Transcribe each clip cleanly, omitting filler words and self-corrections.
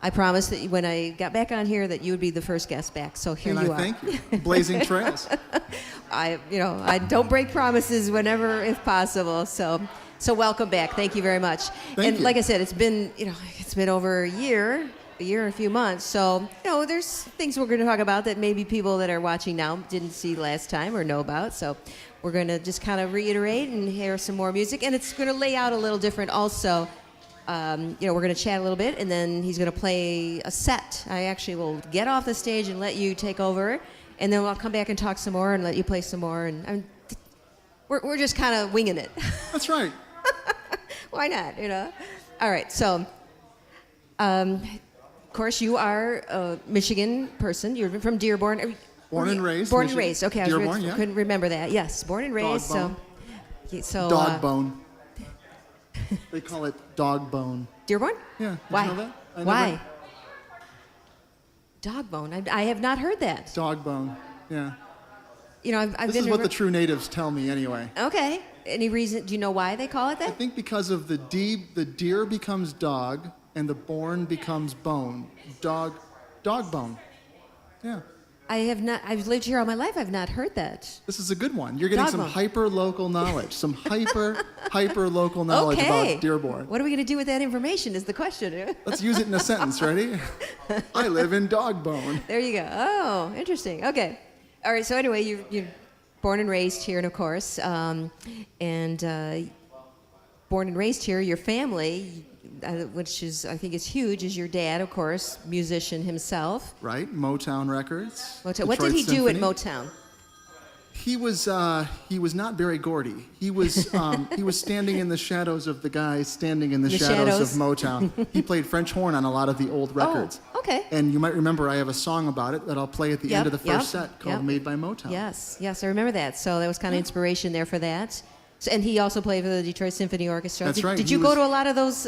I promised that when I got back on here that you would be the first guest back. So here you are. Thank you. Blazing trails. I don't break promises whenever, if possible. So welcome back. Thank you very much. Thank you. Like I said, it's been over a year and a few months. So, there's things we're going to talk about that maybe people that are watching now didn't see last time or know about. So we're going to just kind of reiterate and hear some more music. And it's going to lay out a little different also. We're going to chat a little bit, and then he's going to play a set. I actually will get off the stage and let you take over, and then I'll come back and talk some more and let you play some more. And we're just kind of winging it. That's right. Why not, All right, so... of course, you are a Michigan person. You're from Dearborn. Born and raised. Born Michigan. and raised. Okay, Dearborn, yeah. Couldn't remember that. Yes, born and raised. Dog bone. So dog bone. They call it dog bone. Dearborn? Yeah. Did Why? you know that? Why? Dog bone. I have not heard that. Dog bone. Yeah. I've This been. is what the true natives tell me, anyway. Okay. Any reason? Do you know why they call it that? I think because of the deer becomes dog, and the born becomes bone. Dog bone. Yeah. I have not. I've lived here all my life. I've not heard that. This is a good one. You're getting Dog some bone. hyper-local knowledge. Some hyper-local knowledge about Dearborn. What are we going to do with that information is the question. Let's use it in a sentence. Ready? I live in Dogbone. There you go. Oh, interesting. Okay. All right. So anyway, you're born and raised here, and of course, born and raised here. Your family, which is I think is huge, is your dad, of course, musician himself. Right. Motown Records. What Detroit did he do at Symphony. Motown? He was not Barry Gordy. He was standing in the shadows of the guys standing in the shadows of Motown. He played French horn on a lot of the old records. Oh, okay. And you might remember I have a song about it that I'll play at the end of the first set called Made by Motown. Yes, I remember that. So that was kind of inspiration there for that. So, and he also played for the Detroit Symphony Orchestra. That's right. Did you go to a lot of those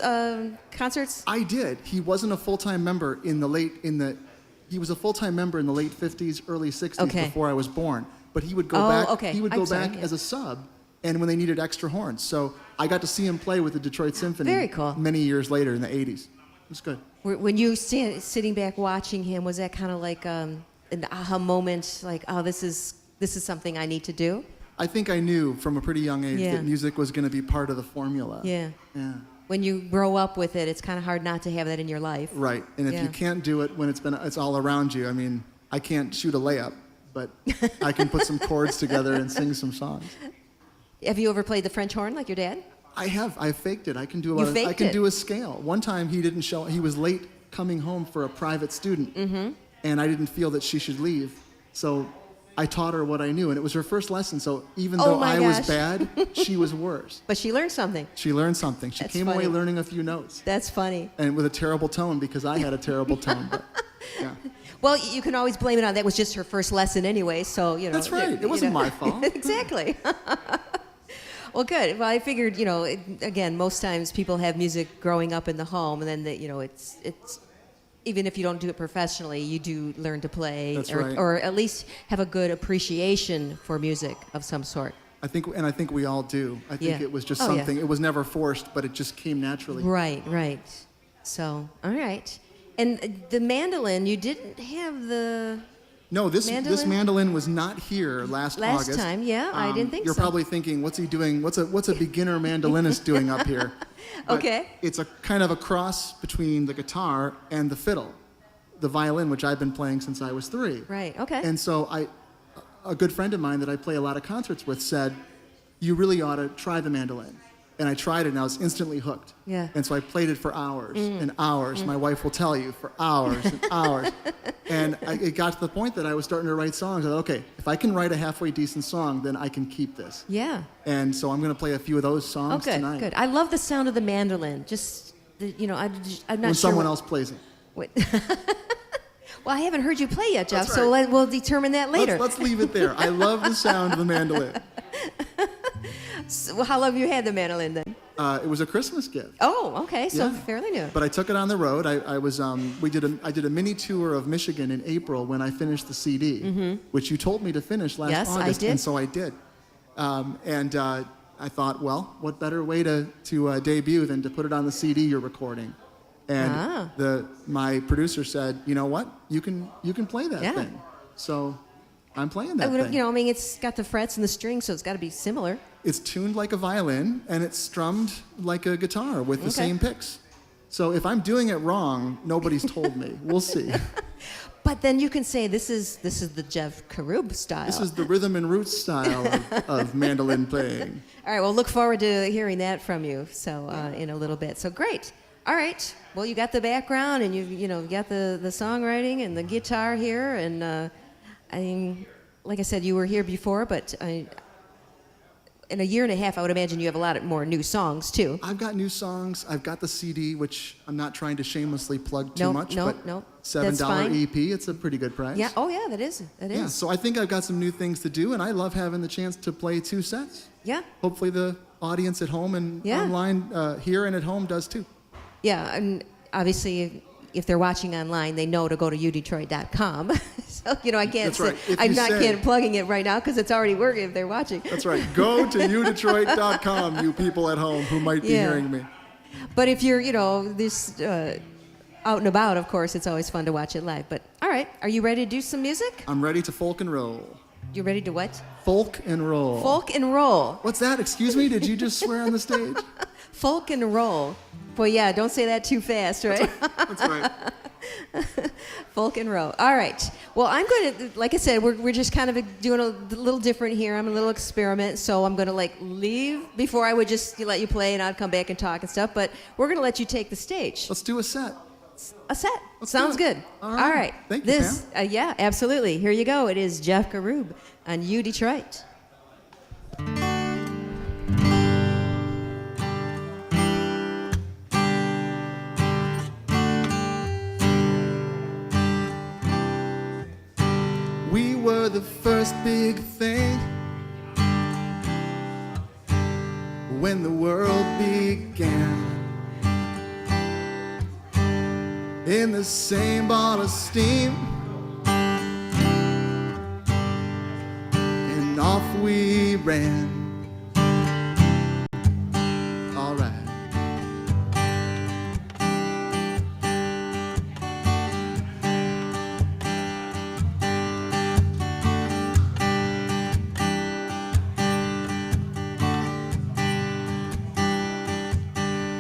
concerts? I did. He wasn't a full-time member he was a full-time member in the late 50s, early 60s before I was born. But he would go back. Okay. He would go back as a sub, and when they needed extra horns. So I got to see him play with the Detroit Symphony. Very cool. Many years later in the 80s. It was good. When you sitting back watching him, was that kind of like an aha moment? Like, oh, this is something I need to do. I think I knew from a pretty young age that music was going to be part of the formula. Yeah. Yeah. When you grow up with it, it's kind of hard not to have that in your life. Right. And if you can't do it when it's all around you, I mean, I can't shoot a layup, but I can put some chords together and sing some songs. Have you ever played the French horn like your dad? I have. I faked it. I can do a lot. I can do a scale. One time he didn't show. He was late coming home for a private student, and I didn't feel that she should leave, so I taught her what I knew, and it was her first lesson. So even though I was bad, she was worse. But she learned something. She learned something. She came away learning a few notes. That's funny. And with a terrible tone because I had a terrible tone. But, yeah. Well, you can always blame it on that was just her first lesson anyway. So That's right. It wasn't my fault. Exactly. Well, good. Well, I figured, again, most times people have music growing up in the home, and then it's even if you don't do it professionally, you do learn to play, or at least have a good appreciation for music of some sort. I think we all do. I think it was just something. It was never forced, but it just came naturally. Right. So, all right. And the mandolin, you didn't have the... No, this mandolin was not here last August. Last time, I didn't think You're probably thinking, what's he doing? What's a beginner mandolinist doing up here? But it's a kind of a cross between the guitar and the fiddle, the violin, which I've been playing since I was 3. Right, okay. And so a good friend of mine that I play a lot of concerts with said, you really ought to try the mandolin. And I tried it, and I was instantly hooked. Yeah. And so I played it for hours and hours. My wife will tell you, for hours and hours. And it got to the point that I was starting to write songs. I thought, okay, if I can write a halfway decent song, then I can keep this. Yeah. And so I'm going to play a few of those songs tonight. Good. I love the sound of the mandolin. I'm not sure. When someone else plays it. Wait. Well, I haven't heard you play yet, Jeff, That's so right. we'll determine that later. Let's leave it there. I love the sound of the mandolin. So how long have you had the mandolin then? It was a Christmas gift. Oh, okay, so fairly new. But I took it on the road. I did a mini tour of Michigan in April when I finished the CD, which you told me to finish last August. I did. And so I did. I thought, well, what better way to debut than to put it on the CD you're recording? And my producer said, you know what? You can play that thing. So I'm playing that thing. You know, I mean, it's got the frets and the strings, so it's got to be similar. It's tuned like a violin, and it's strummed like a guitar with the same picks. So if I'm doing it wrong, nobody's told me. We'll see. But then you can say this is the Jeff Karoub style. This is the rhythm and roots style of mandolin playing. All right, well, look forward to hearing that from you. So in a little bit. So great. All right. Well, you got the background, and you got the songwriting and the guitar here, and I mean, like I said, you were here before, but in a year and a half, I would imagine you have a lot more new songs too. I've got new songs. I've got the CD, which I'm not trying to shamelessly plug too much, but $7 EP. It's a pretty good price. Yeah. Oh, yeah. That is. Yeah. So I think I've got some new things to do, and I love having the chance to play 2 sets. Yeah. Hopefully, the audience at home and online, here and at home, does too. Yeah, and obviously, if they're watching online, they know to go to UDetroit.com. So, I can't say, can't plugging it right now because it's already working if they're watching. That's right. Go to UDetroit.com, you people at home who might be hearing me. But if you're, this out and about, of course, it's always fun to watch it live. But all right, are you ready to do some music? I'm ready to folk and roll. You ready to what? Folk and roll. Folk and roll. What's that? Excuse me? Did you just swear on the stage? Folk and roll. Boy, yeah, don't say that too fast, right? That's right. Folk and roll. All right. Well, I'm going to, like I said, we're just kind of doing a little different here. I'm a little experiment, so I'm going to leave before I would just let you play and I'd come back and talk and stuff. But we're going to let you take the stage. Let's do a set. A set. Let's Sounds good. All right. Thank you, Pam. Yeah, absolutely. Here you go. It is Jeff Karoub on UDetroit. We were the first big thing when the world began. In the same ball of steam, and off we ran. All right.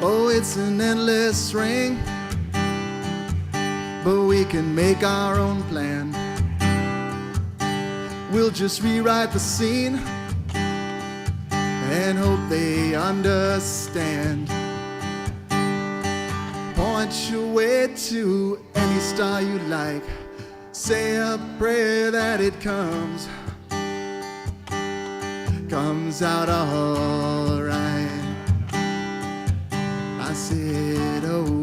Oh, it's an endless ring, but we can make our own plan. We'll just rewrite the scene and hope they understand. Point your way to any star you like. Say a prayer that it comes out all right. I said, oh.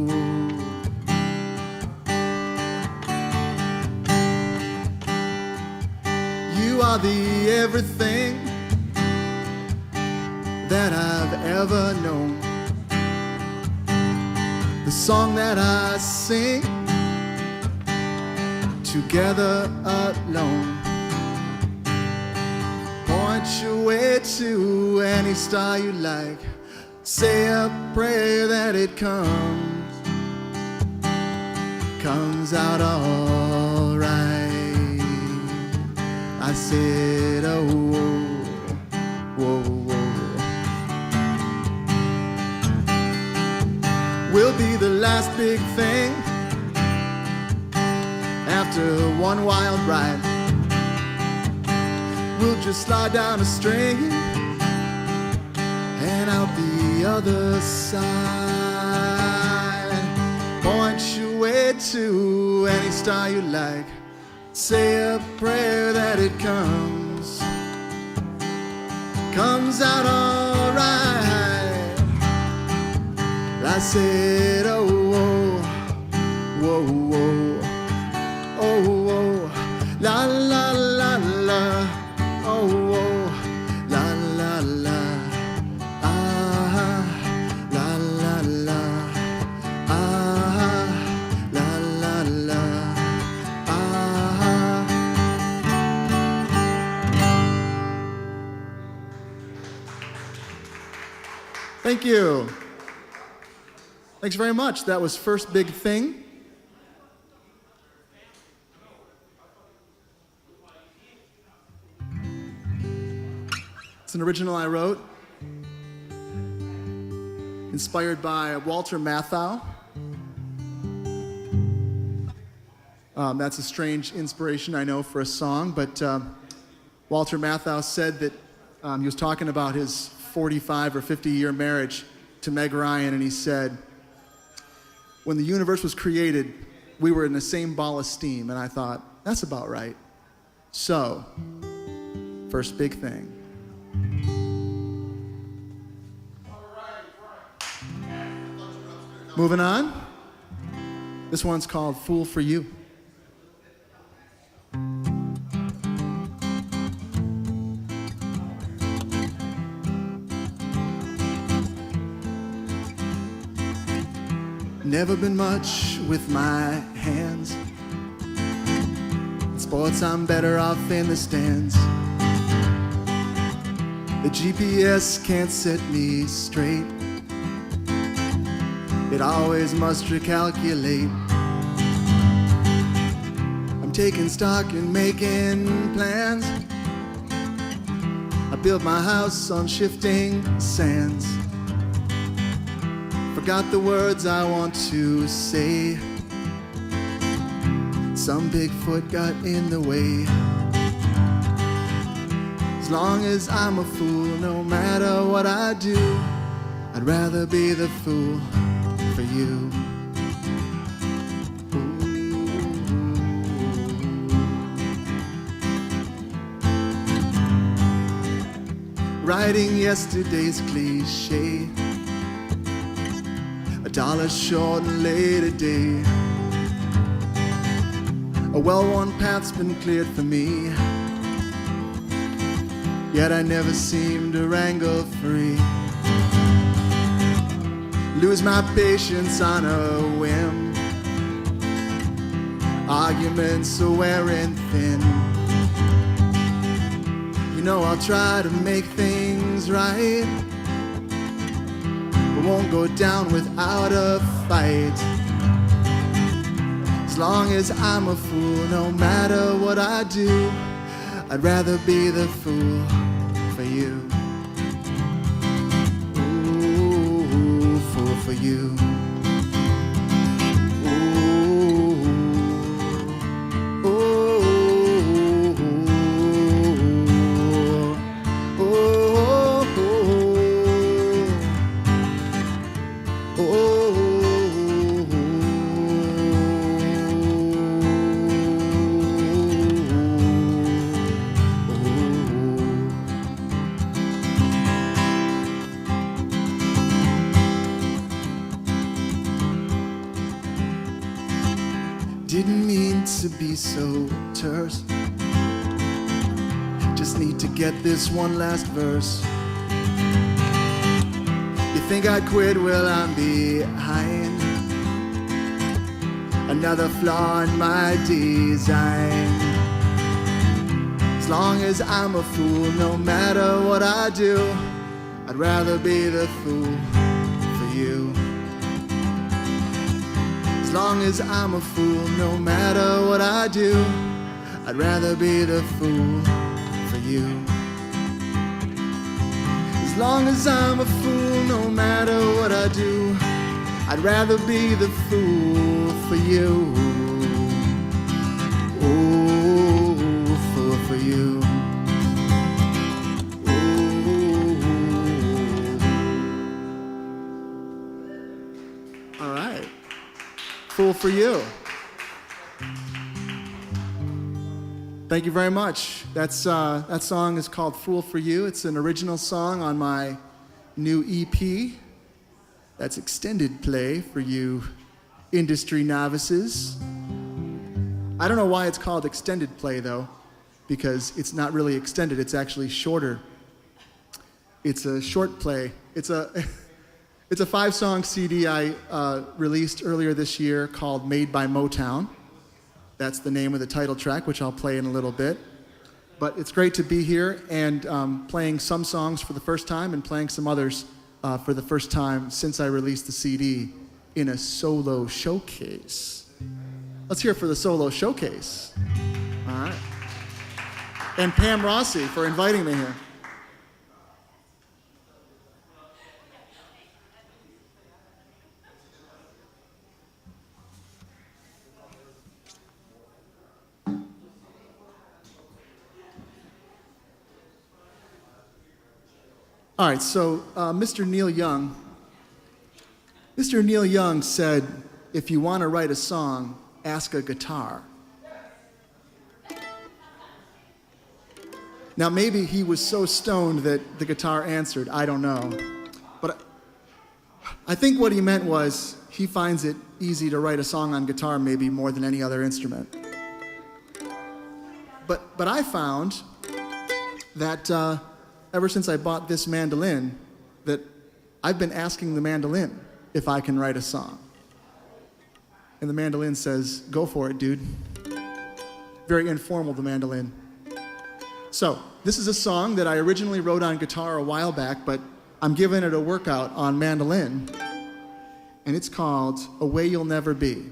You are the everything that I've ever known. The song that I sing together alone. Point your way to any star you like. Say a prayer that it comes out all right. I said, oh, whoa, whoa. We'll be the last big thing after one wild ride. We'll just slide down a string and out the other side. Point your way to any star you like. Say a prayer that it comes out all right. I said, oh, whoa, whoa, whoa, oh, whoa, la, la, la, la, oh, whoa, la, la, la, ah, la, la, la, ah, la, la, la. Thank you. Thanks very much. That was First Big Thing. It's an original I wrote, inspired by Walter Matthau. That's a strange inspiration, I know, for a song, but Walter Matthau said that he was talking about his 45 or 50-year marriage to Meg Ryan, and he said, when the universe was created, we were in the same ball of steam, and I thought, that's about right. So, First Big Thing. Moving on. This one's called Fool for You. Never been much with my hands. In sports, I'm better off in the stands. The GPS can't set me straight. It always must recalculate. I'm taking stock and making plans. I built my house on shifting sands. Forgot the words I want to say. Some Bigfoot got in the way. As long as I'm a fool, no matter what I do, I'd rather be the fool for you. Writing yesterday's cliche. $1 short and late a day. A well-worn path's been cleared for me, yet I never seem to wrangle free. Lose my patience on a whim. Arguments are wearing thin. You know I'll try to make things right, but won't go down without a fight. As long as I'm a fool, no matter what I do, I'd rather be the fool for you. Ooh, fool for you. Didn't mean to be so terse. Just need to get this one last verse. You think I'd quit? Well, I'm behind. Another flaw in my design. As long as I'm a fool, no matter what I do, I'd rather be the fool for you. As long as I'm a fool, no matter what I do, I'd rather be the fool for you. As long as I'm a fool, no matter what I do, I'd rather be the fool for you. Oh, fool for you. All right. Fool for you. Thank you very much. That song is called Fool for You. It's an original song on my new EP. That's extended play for you industry novices. I don't know why it's called extended play, though, because it's not really extended. It's actually shorter. It's a short play. It's a 5-song CD I released earlier this year called Made by Motown. That's the name of the title track, which I'll play in a little bit. But it's great to be here and playing some songs for the first time and playing some others for the first time since I released the CD. in a solo showcase. Let's hear it for the solo showcase. All right. And Pam Rossi for inviting me here. All right, so Mr. Neil Young said, if you want to write a song, ask a guitar. Now, maybe he was so stoned that the guitar answered, I don't know. But I think what he meant was he finds it easy to write a song on guitar maybe more than any other instrument. But I found that ever since I bought this mandolin, that I've been asking the mandolin if I can write a song. And the mandolin says, go for it, dude. Very informal, the mandolin. So, this is a song that I originally wrote on guitar a while back, but I'm giving it a workout on mandolin. And it's called A Way You'll Never Be.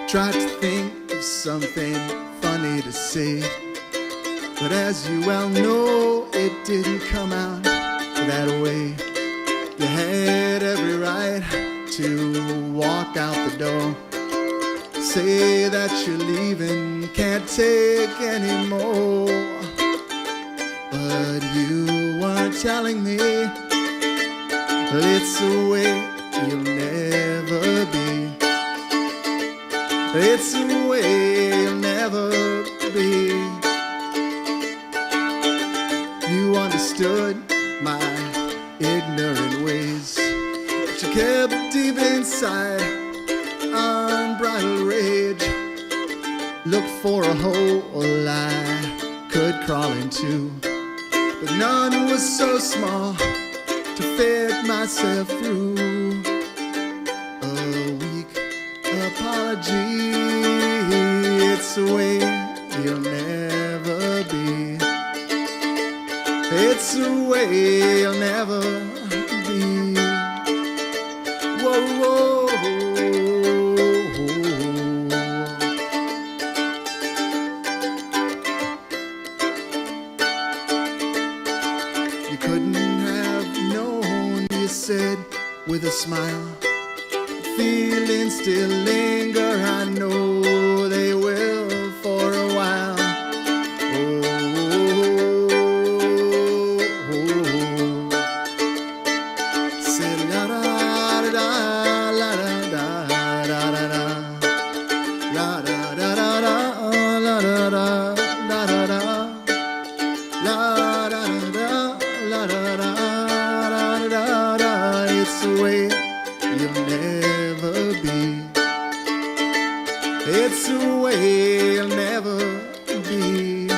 Tried to think of something funny to say, but as you well know, it didn't come out that way. You had every right to walk out the door, say that you're leaving, can't take any more. But you weren't telling me, it's a way you'll never be. It's a way you'll never be. You understood my ignorant ways, but you kept deep inside unbridled rage. Looked for a hole I could crawl into, but none was so small to fit myself through. A weak apology, it's a way you'll never be. It's a way you'll never be. Whoa, whoa. You couldn't have known, you said with a smile. Feelings still linger, I know they will for a while. Say la da da da la da da da da da la da da da da la da da da da da la da da la da da da da. It's the way you'll never be. It's a way you'll never be.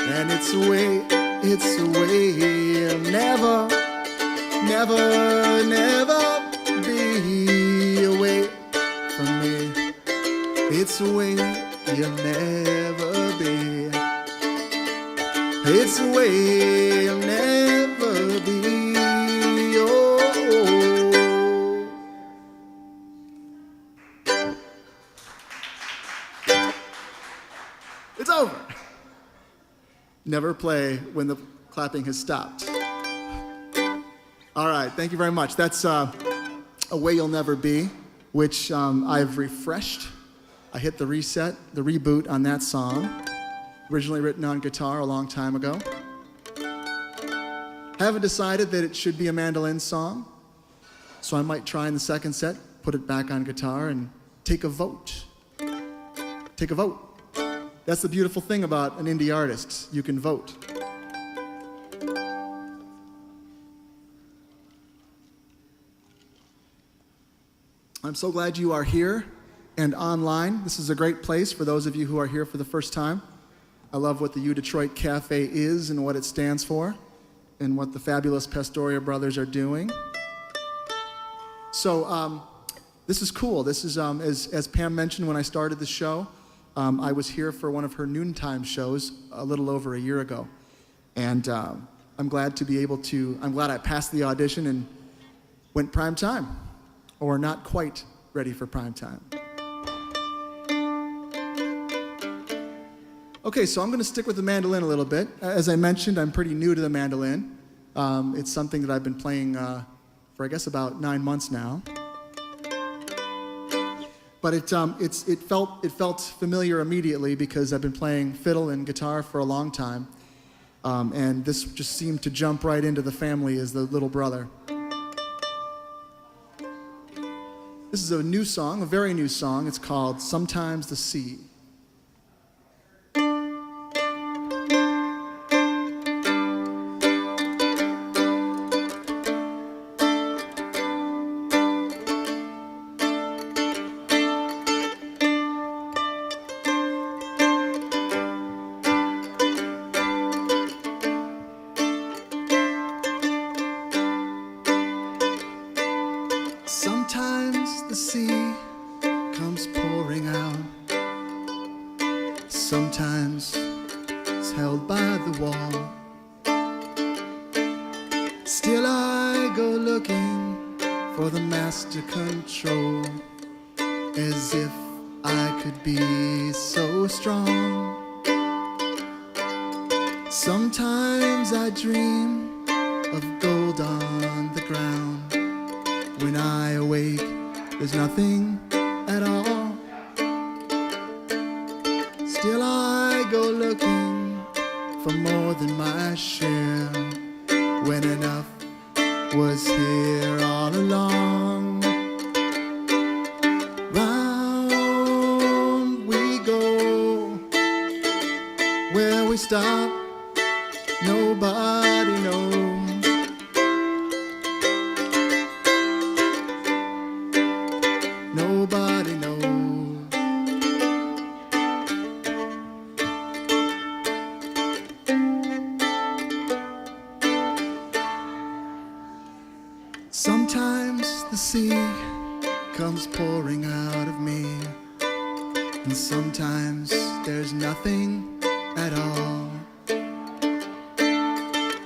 And it's a way you'll never, never, never be away from me. It's a way you'll never be. It's a way you'll never be. It's over. Never play when the clapping has stopped. All right, thank you very much. That's A Way You'll Never Be, which I've refreshed. I hit the reset, the reboot on that song, originally written on guitar a long time ago. Haven't decided that it should be a mandolin song, so I might try in the second set, put it back on guitar, and take a vote. Take a vote. That's the beautiful thing about an indie artist. You can vote. I'm so glad you are here and online. This is a great place for those of you who are here for the first time. I love what the UDetroit Cafe is and what it stands for and what the fabulous Pastoria brothers are doing. So this is cool. This is, as Pam mentioned when I started the show, I was here for one of her noontime shows a little over a year ago. And I'm glad I passed the audition and went prime time, or not quite ready for prime time. Okay, so I'm going to stick with the mandolin a little bit. As I mentioned, I'm pretty new to the mandolin. It's something that I've been playing for, I guess, about 9 months now. But it felt familiar immediately because I've been playing fiddle and guitar for a long time. And this just seemed to jump right into the family as the little brother. This is a new song, a very new song. It's called Sometimes the Sea. Sometimes the sea comes pouring out. Sometimes it's held by the wall. Still I go looking for the master control, as if I could be so strong. Sometimes I dream of gold on the ground. When I awake, there's nothing at all. Still I go looking for more than my share, when enough was here all along. Round we go, where we stop, nobody knows. Nobody knows. Sometimes the sea comes pouring out of me, and sometimes there's nothing at all.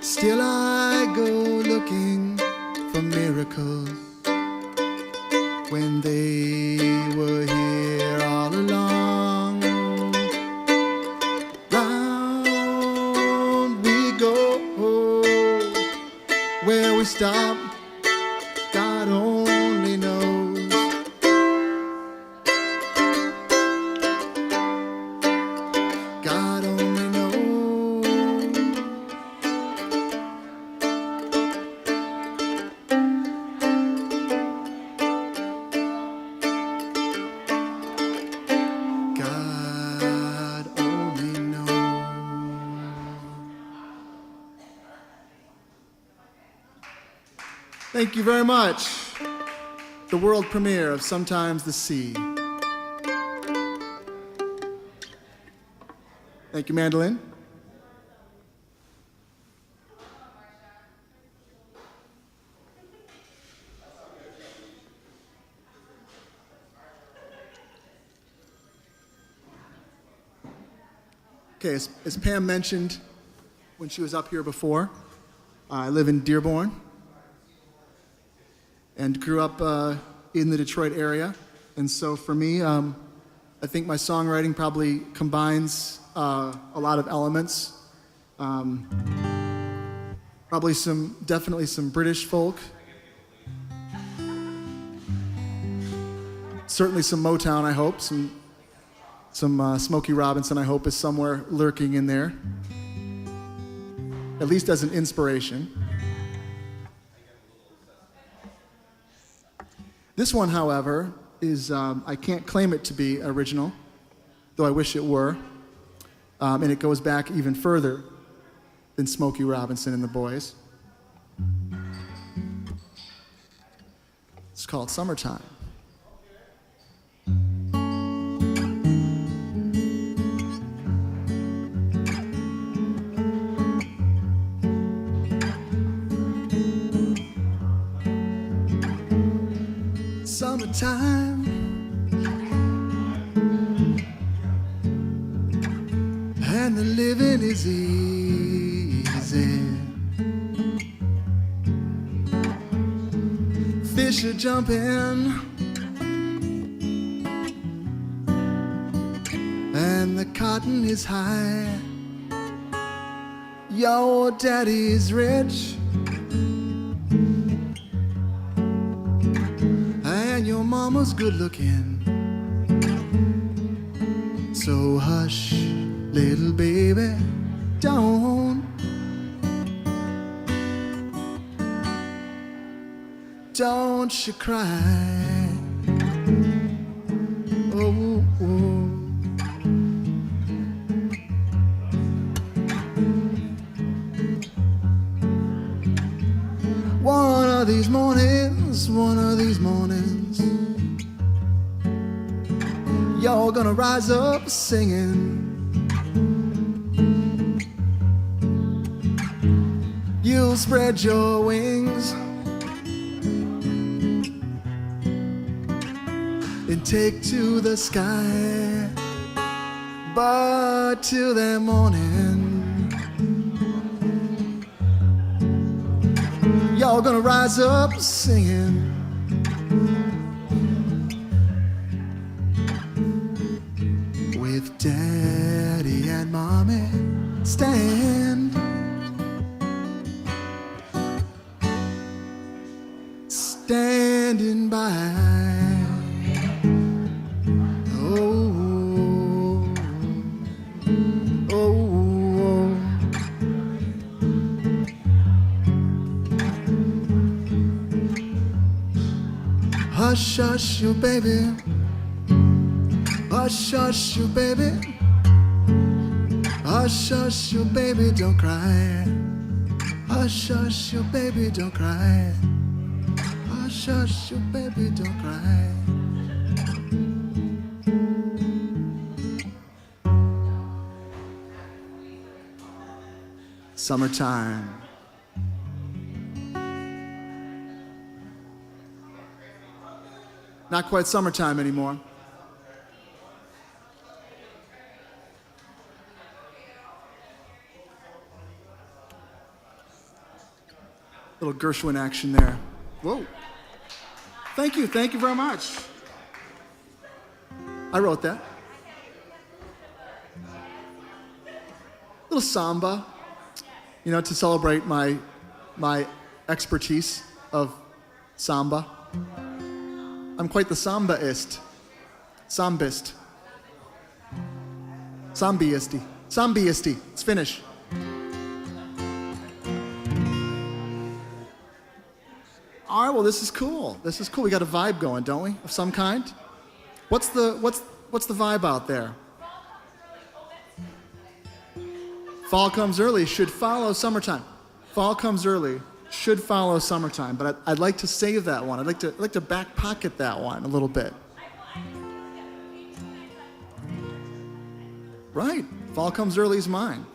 Still I go looking for miracles, when they were here all along. Round we go, where we stop, God only knows. God only knows. God only knows. Thank you very much. The world premiere of Sometimes the Sea. Thank you, mandolin. Okay, as Pam mentioned when she was up here before, I live in Dearborn and grew up in the Detroit area. And so for me, I think my songwriting probably combines a lot of elements. Definitely some British folk. Certainly some Motown, I hope. Some Smokey Robinson, I hope, is somewhere lurking in there, at least as an inspiration. This one, however, is, I can't claim it to be original, though I wish it were, and it goes back even further than Smokey Robinson and the Boys. It's called Summertime. summertime, and the living is easy. Fish are jumping, and the cotton is high. Your daddy's rich, and your mama's good looking. So hush, little baby, don't you cry. Oh, oh. One of these mornings, you're gonna rise up singing. You'll spread your wings and take to the sky. But till that morning, y'all gonna rise up singing. With daddy and mommy standing by. Oh, oh, oh. Hush, hush, you baby. Hush, hush, you baby. Hush, hush, you baby, don't cry. Hush, hush, you baby, don't cry. Hush, hush, you baby, don't cry. Summertime. Not quite summertime anymore. Little Gershwin action there. Whoa. Thank you very much. I wrote that. Little samba, to celebrate my expertise of samba. I'm quite the sambist. Sambiisty. It's Finnish. All right, well, this is cool. We got a vibe going, don't we? Of some kind? What's the vibe out there? Fall comes early, should follow summertime. Fall comes early, should follow summertime. But I'd like to save that one. I'd like to back pocket that one a little bit. Right, fall comes early is mine.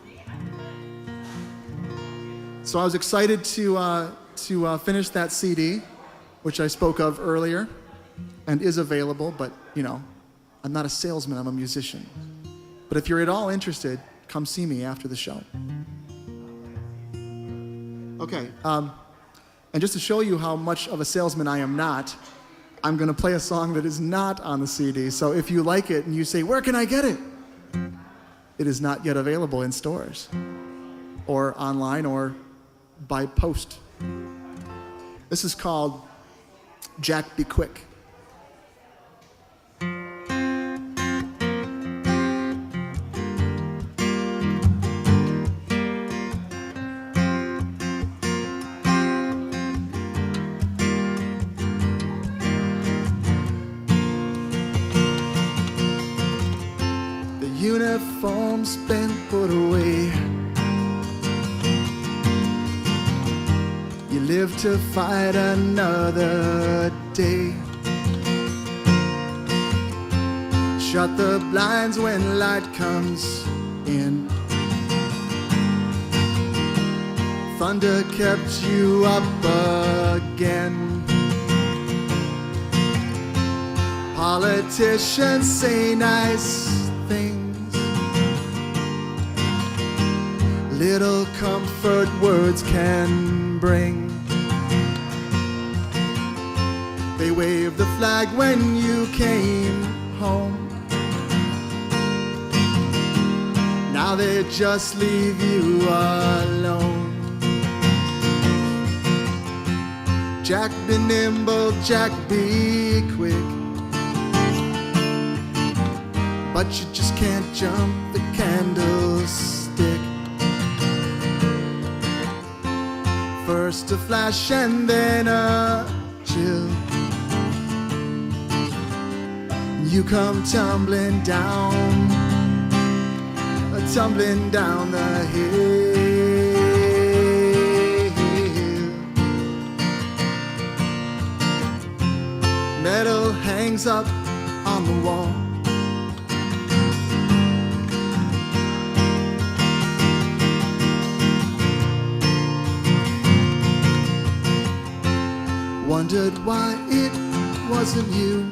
So I was excited to finish that CD, which I spoke of earlier, and is available, but, I'm not a salesman, I'm a musician. But if you're at all interested, come see me after the show. Okay, and just to show you how much of a salesman I am not, I'm going to play a song that is not on the CD. So if you like it and you say, where can I get it? It is not yet available in stores, or online, or by post. This is called Jack Be Quick. The uniform's been put away. You live to fight another day. Shut the blinds when light comes in. Thunder kept you up again. Politicians say nice things, little comfort words can bring. They waved the flag when you came home. Now they just leave you alone. Jack, be nimble, Jack, be quick, but you just can't jump the candlestick. First a flash and then a chill. You come tumbling down the hill. Metal hangs up on the wall. Wondered why it wasn't you.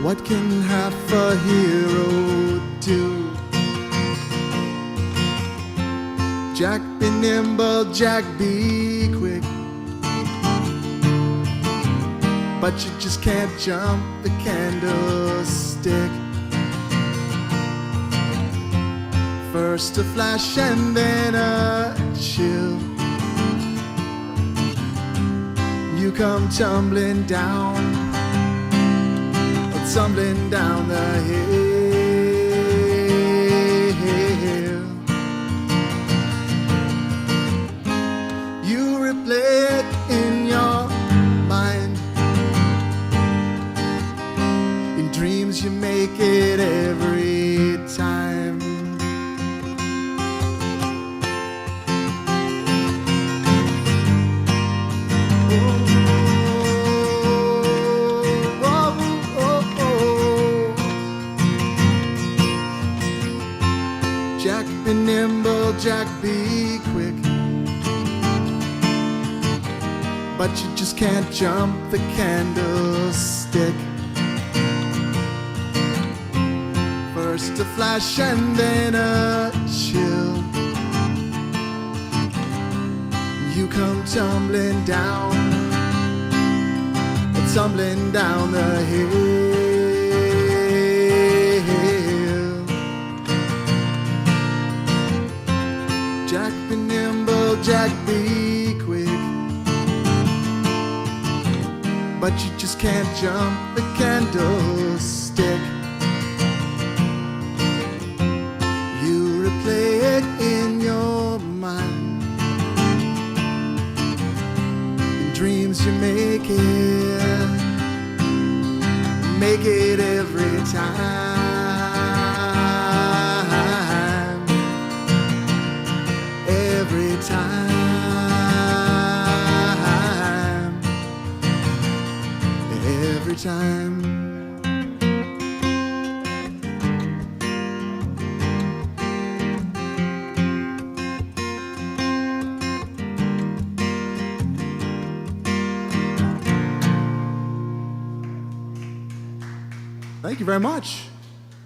What can half a hero do? Jack, be nimble, Jack, be quick, but you just can't jump the candlestick. First a flash and then a chill. You come tumbling down the hill. You replay it in your mind. In dreams you make it every time. Jack, be nimble, Jack, be quick, but you just can't jump the candlestick. First a flash and then a chill. You come tumbling down the hill. Jack, be nimble, Jack, be quick, but you just can't jump the candlestick. You replay it in your mind. In dreams you make it every time. Every time. Thank you very much.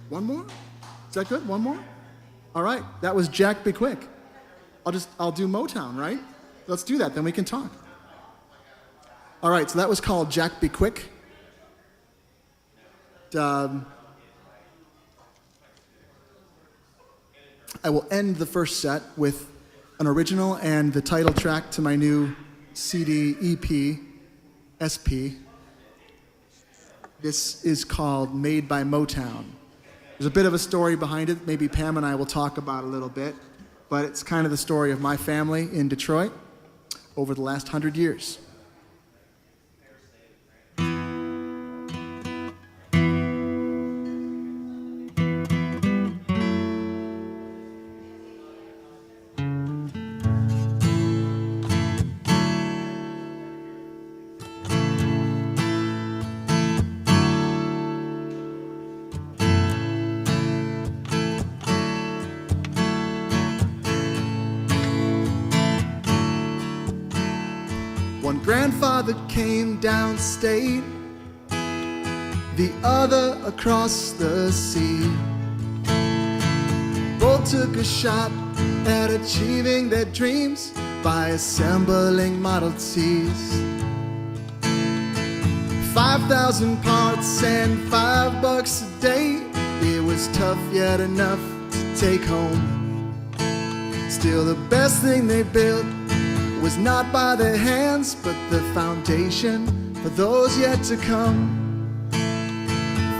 One more? Is that good? One more? All right. That was Jack, be quick. I'll do Motown, right? Let's do that, then we can talk. All right, so that was called Jack, be quick. I will end the first set with an original and the title track to my new CD, EP, SP. This is called Made by Motown. There's a bit of a story behind it. Maybe Pam and I will talk about a little bit. But it's kind of the story of my family in Detroit over the last 100 years. One grandfather came downstate, the other across the sea. Both took a shot at achieving their dreams by assembling Model Ts. 5,000 parts and $5 a day. It was tough yet enough to take home. Still the best thing they built was not by their hands, but the foundation for those yet to come.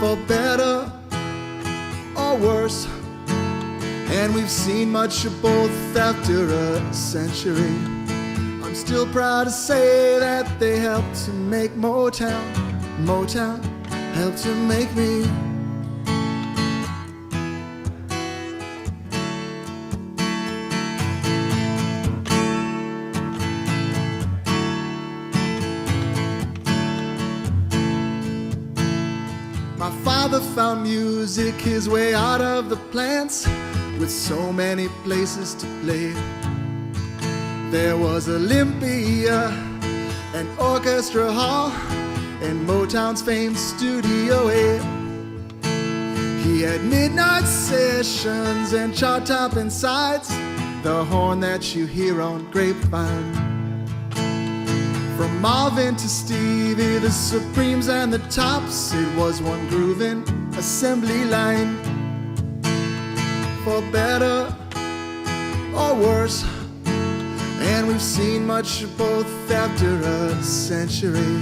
For better or worse, and we've seen much of both after a century. I'm still proud to say that they helped to make Motown. Motown helped to make me. My father found music his way out of the plants, with so many places to play. There was Olympia, an orchestra hall, and Motown's famed Studio A. He had midnight sessions and chart-topping sides, the horn that you hear on Grapevine. From Marvin to Stevie, the Supremes and the Tops, it was one grooving assembly line. For better or worse, and we've seen much of both after a century.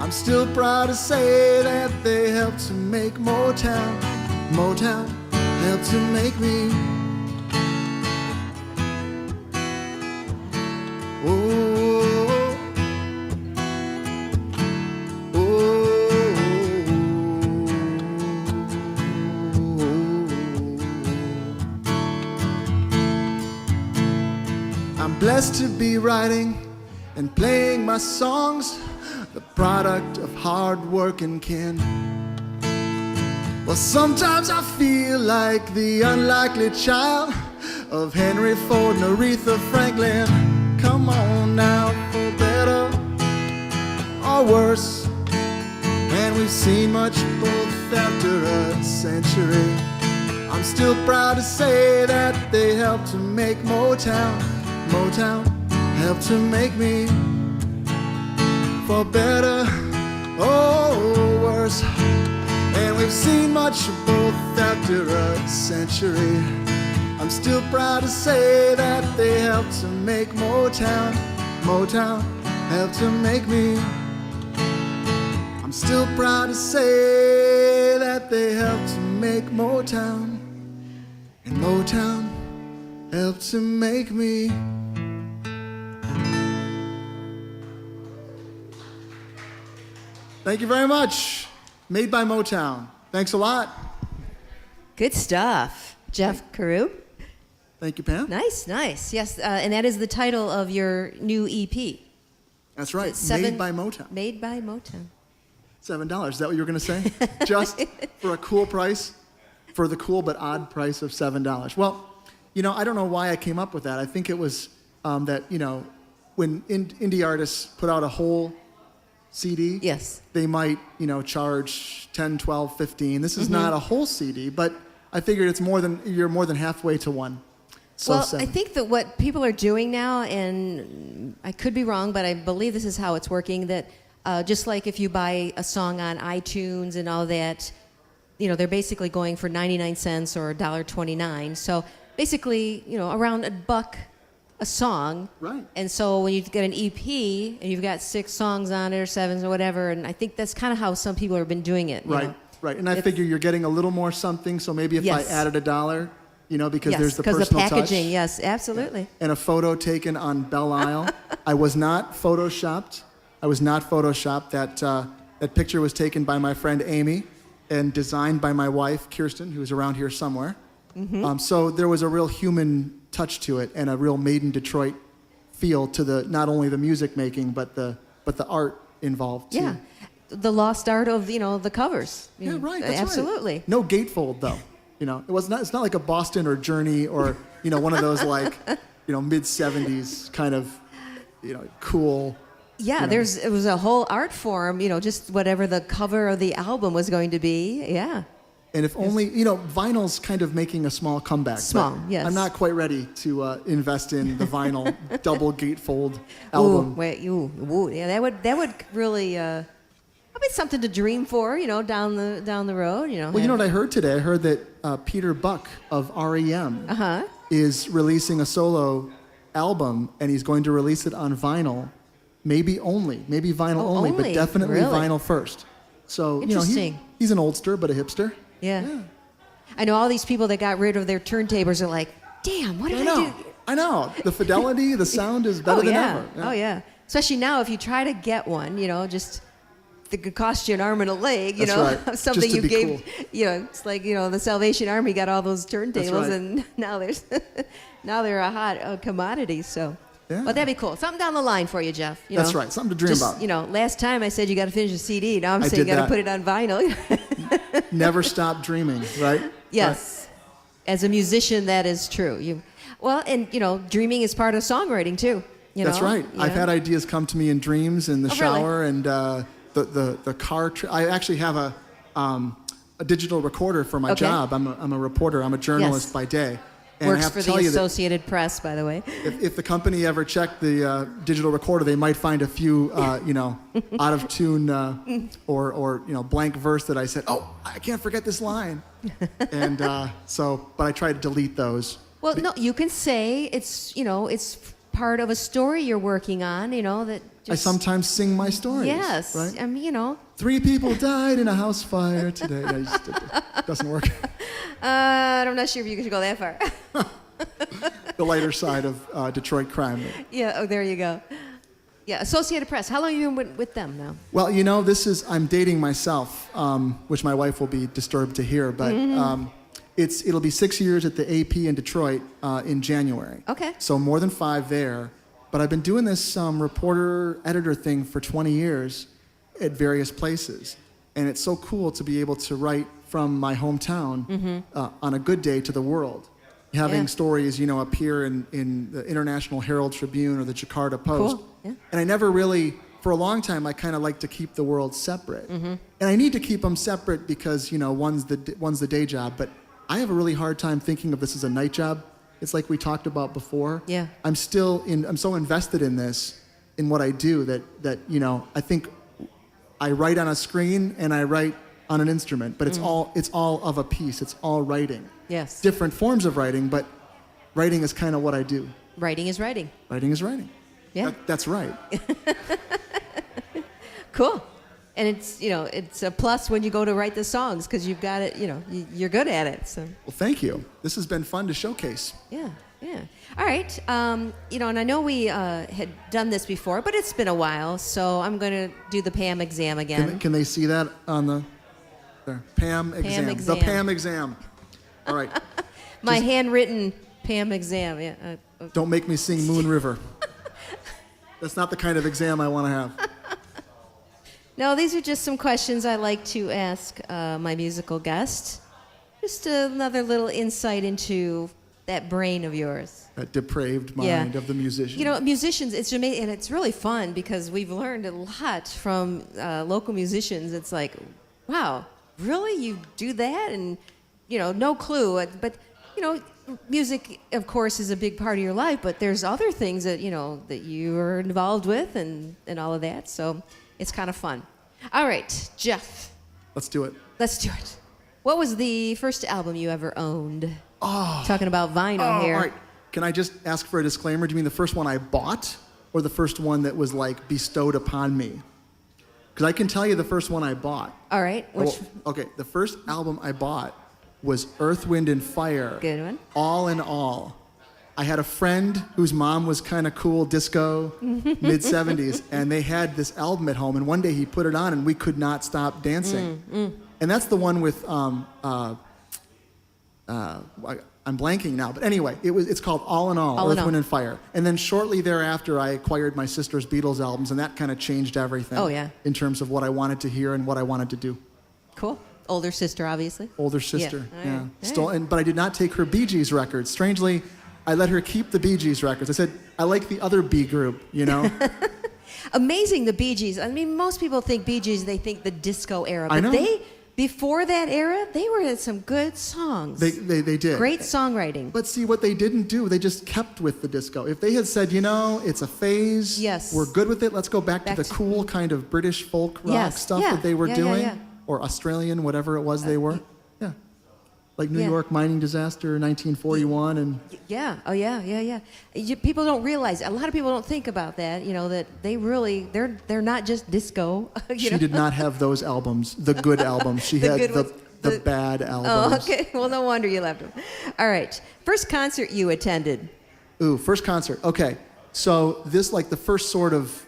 I'm still proud to say that they helped to make Motown. Motown helped to make me. Oh, I'm blessed to be writing and playing my songs, the product of hard work and kin. Well, sometimes I feel like the unlikely child of Henry Ford and Aretha Franklin. Come on now, for better or worse, and we've seen much both after a century. I'm still proud to say that they helped to make Motown. Motown helped to make me. For better or worse, and we've seen much of both after a century. I'm still proud to say that they helped to make Motown. Motown helped to make me. I'm still proud to say that they helped to make Motown, and Motown helped to make me. Thank you very much. Made by Motown. Thanks a lot. Good stuff. Jeff Karoub. Thank you, Pam. Nice, nice. Yes, and that is the title of your new EP. That's right. Made by Motown. Made by Motown. $7. Is that what you were going to say? Just for a cool price? For the cool but odd price of $7. Well, you know, I don't know why I came up with that. I think it was that, you know, when indie artists put out a whole CD, yes, they might, you know, charge 10, 12, 15. This is not a whole CD, but I figured it's you're more than halfway to one. So well, I think that what people are doing now, and I could be wrong, but I believe this is how it's working, that just like if you buy a song on iTunes and all that, you know, they're basically going for 99 cents or $1.29. So basically, you know, around $1 a song. Right. And so when you get an EP and you've got 6 songs on it or 7 or whatever, and I think that's kind of how some people have been doing it. Right, right. And I figure you're getting a little more something, so maybe if I added $1, you know, because there's the personal touch. Yes, because the packaging, yes, absolutely. And a photo taken on Belle Isle. I was not photoshopped. That picture was taken by my friend Amy and designed by my wife, Kirsten, who's around here somewhere. So there was a real human touch to it and a real made in Detroit feel to the not only the music making but the art involved too. Yeah, the lost art of the covers. Yeah, right. That's absolutely. Right. No gatefold though. You know, it's not like a Boston or Journey or one of those like mid '70s kind of cool Yeah, it was a whole art form, just whatever the cover of the album was going to be. Yeah. And if only, vinyl's kind of making a small comeback. Small, yes. I'm not quite ready to invest in the vinyl double gatefold album. Yeah, that would really be something to dream for, down the road, Well, you know what I heard today? I heard that Peter Buck of REM is releasing a solo album, and he's going to release it on vinyl, maybe vinyl only, but definitely vinyl first. So, interesting. He's an oldster, but a hipster. Yeah. I know all these people that got rid of their turntables are like, damn, what did I do? I know. The fidelity, the sound is better than ever. Yeah. Oh, yeah. Especially now, if you try to get one, just it could cost you an arm and a leg, That's right. something just to you be gave, cool. It's like, the Salvation Army got all those turntables, right. and now they're a hot commodity, so. Yeah. Well, that'd be cool. Something down the line for you, Jeff. That's right. Something to dream about. Last time I said you got to finish the CD. Now I'm saying you got to put it on vinyl. Never stop dreaming, right? Yes. Right. As a musician, that is true. Dreaming is part of songwriting too. That's right. I've had ideas come to me in dreams, in the shower, really? And the car. I actually have a digital recorder for my job. I'm a reporter. I'm a journalist by day. And Works I have for to the tell Associated Press, by the way. If the company ever checked the digital recorder, they might find a few, out of tune or blank verse that I said, oh, I can't forget this line. And but I try to delete those. Well, no, you can say it's part of a story you're working on, that just... I sometimes sing my stories. Yes. Right? 3 people died in a house fire today. It doesn't work. I'm not sure if you could go that far. The lighter side of Detroit crime. Yeah, oh, there you go. Yeah, Associated Press. How long have you been with them now? Well, I'm dating myself, which my wife will be disturbed to hear, but it'll be 6 years at the AP in Detroit in January. Okay. So more than 5 there. But I've been doing this reporter-editor thing for 20 years at various places. And it's so cool to be able to write from my hometown on a good day to the world. Having stories, appear in the International Herald Tribune or the Jakarta Post. Cool. Yeah. And I never really, for a long time, I kind of like to keep the world separate. And I need to keep them separate because, one's the day job. But I have a really hard time thinking of this as a night job. It's like we talked about before. Yeah. I'm so invested in this, in what I do that I think I write on a screen and I write on an instrument, but it's all of a piece. It's all writing. Yes. Different forms of writing, but writing is kind of what I do. Writing is writing. Writing is writing. Yeah. That's right. Cool. And it's a plus when you go to write the songs because you've got it, you're good at it. So. Well, thank you. This has been fun to showcase. Yeah. All right. And I know we had done this before, but it's been a while, so I'm going to do the Pam exam again. Can they see that on the there? Pam exam. The Pam exam. All right. My handwritten Pam exam. Yeah. Don't make me sing Moon River. That's not the kind of exam I want to have. No, these are just some questions I like to ask my musical guest. Just another little insight into that brain of yours. That depraved mind of the musician. Musicians, it's amazing, and it's really fun because we've learned a lot from local musicians. It's like, wow, really? You do that? And, no clue. But, music, of course, is a big part of your life, but there's other things that, that you are involved with and all of that. So it's kind of fun. All right, Jeff. Let's do it. What was the first album you ever owned? Oh. Talking about vinyl here. All right. Can I just ask for a disclaimer? Do you mean the first one I bought or the first one that was bestowed upon me? Because I can tell you the first one I bought. All right. Okay, the first album I bought was Earth, Wind, and Fire. Good one. All in All. I had a friend whose mom was kind of cool, disco, mid-'70s, and they had this album at home, and one day he put it on, and we could not stop dancing. And that's the one with, I'm blanking now, but anyway, it's called All in All, Earth, Wind, and Fire. And then shortly thereafter, I acquired my sister's Beatles albums, and that kind of changed everything. Oh, yeah. In terms of what I wanted to hear and what I wanted to do. Cool. Older sister, obviously. Older sister, yeah. All right. But I did not take her Bee Gees records. Strangely, I let her keep the Bee Gees records. I said, I like the other B group, Amazing, the Bee Gees. I mean, most people think Bee Gees, they think the disco era. But I know. before that era, they were in some good songs. They did. Great songwriting. But see, what they didn't do, they just kept with the disco. If they had said, it's a phase, yes, we're good with it, let's go back to the cool kind of British folk rock stuff that they were doing, or Australian, whatever it was they were. Yeah. Like New York mining disaster, 1941, and People don't realize. A lot of people don't think about that. That they're not just disco. She did not have those albums, the good albums. She had the bad albums. Oh, okay. Well, no wonder you left them. All right. First concert you attended. Ooh, first concert. Okay. So this, like the first sort of,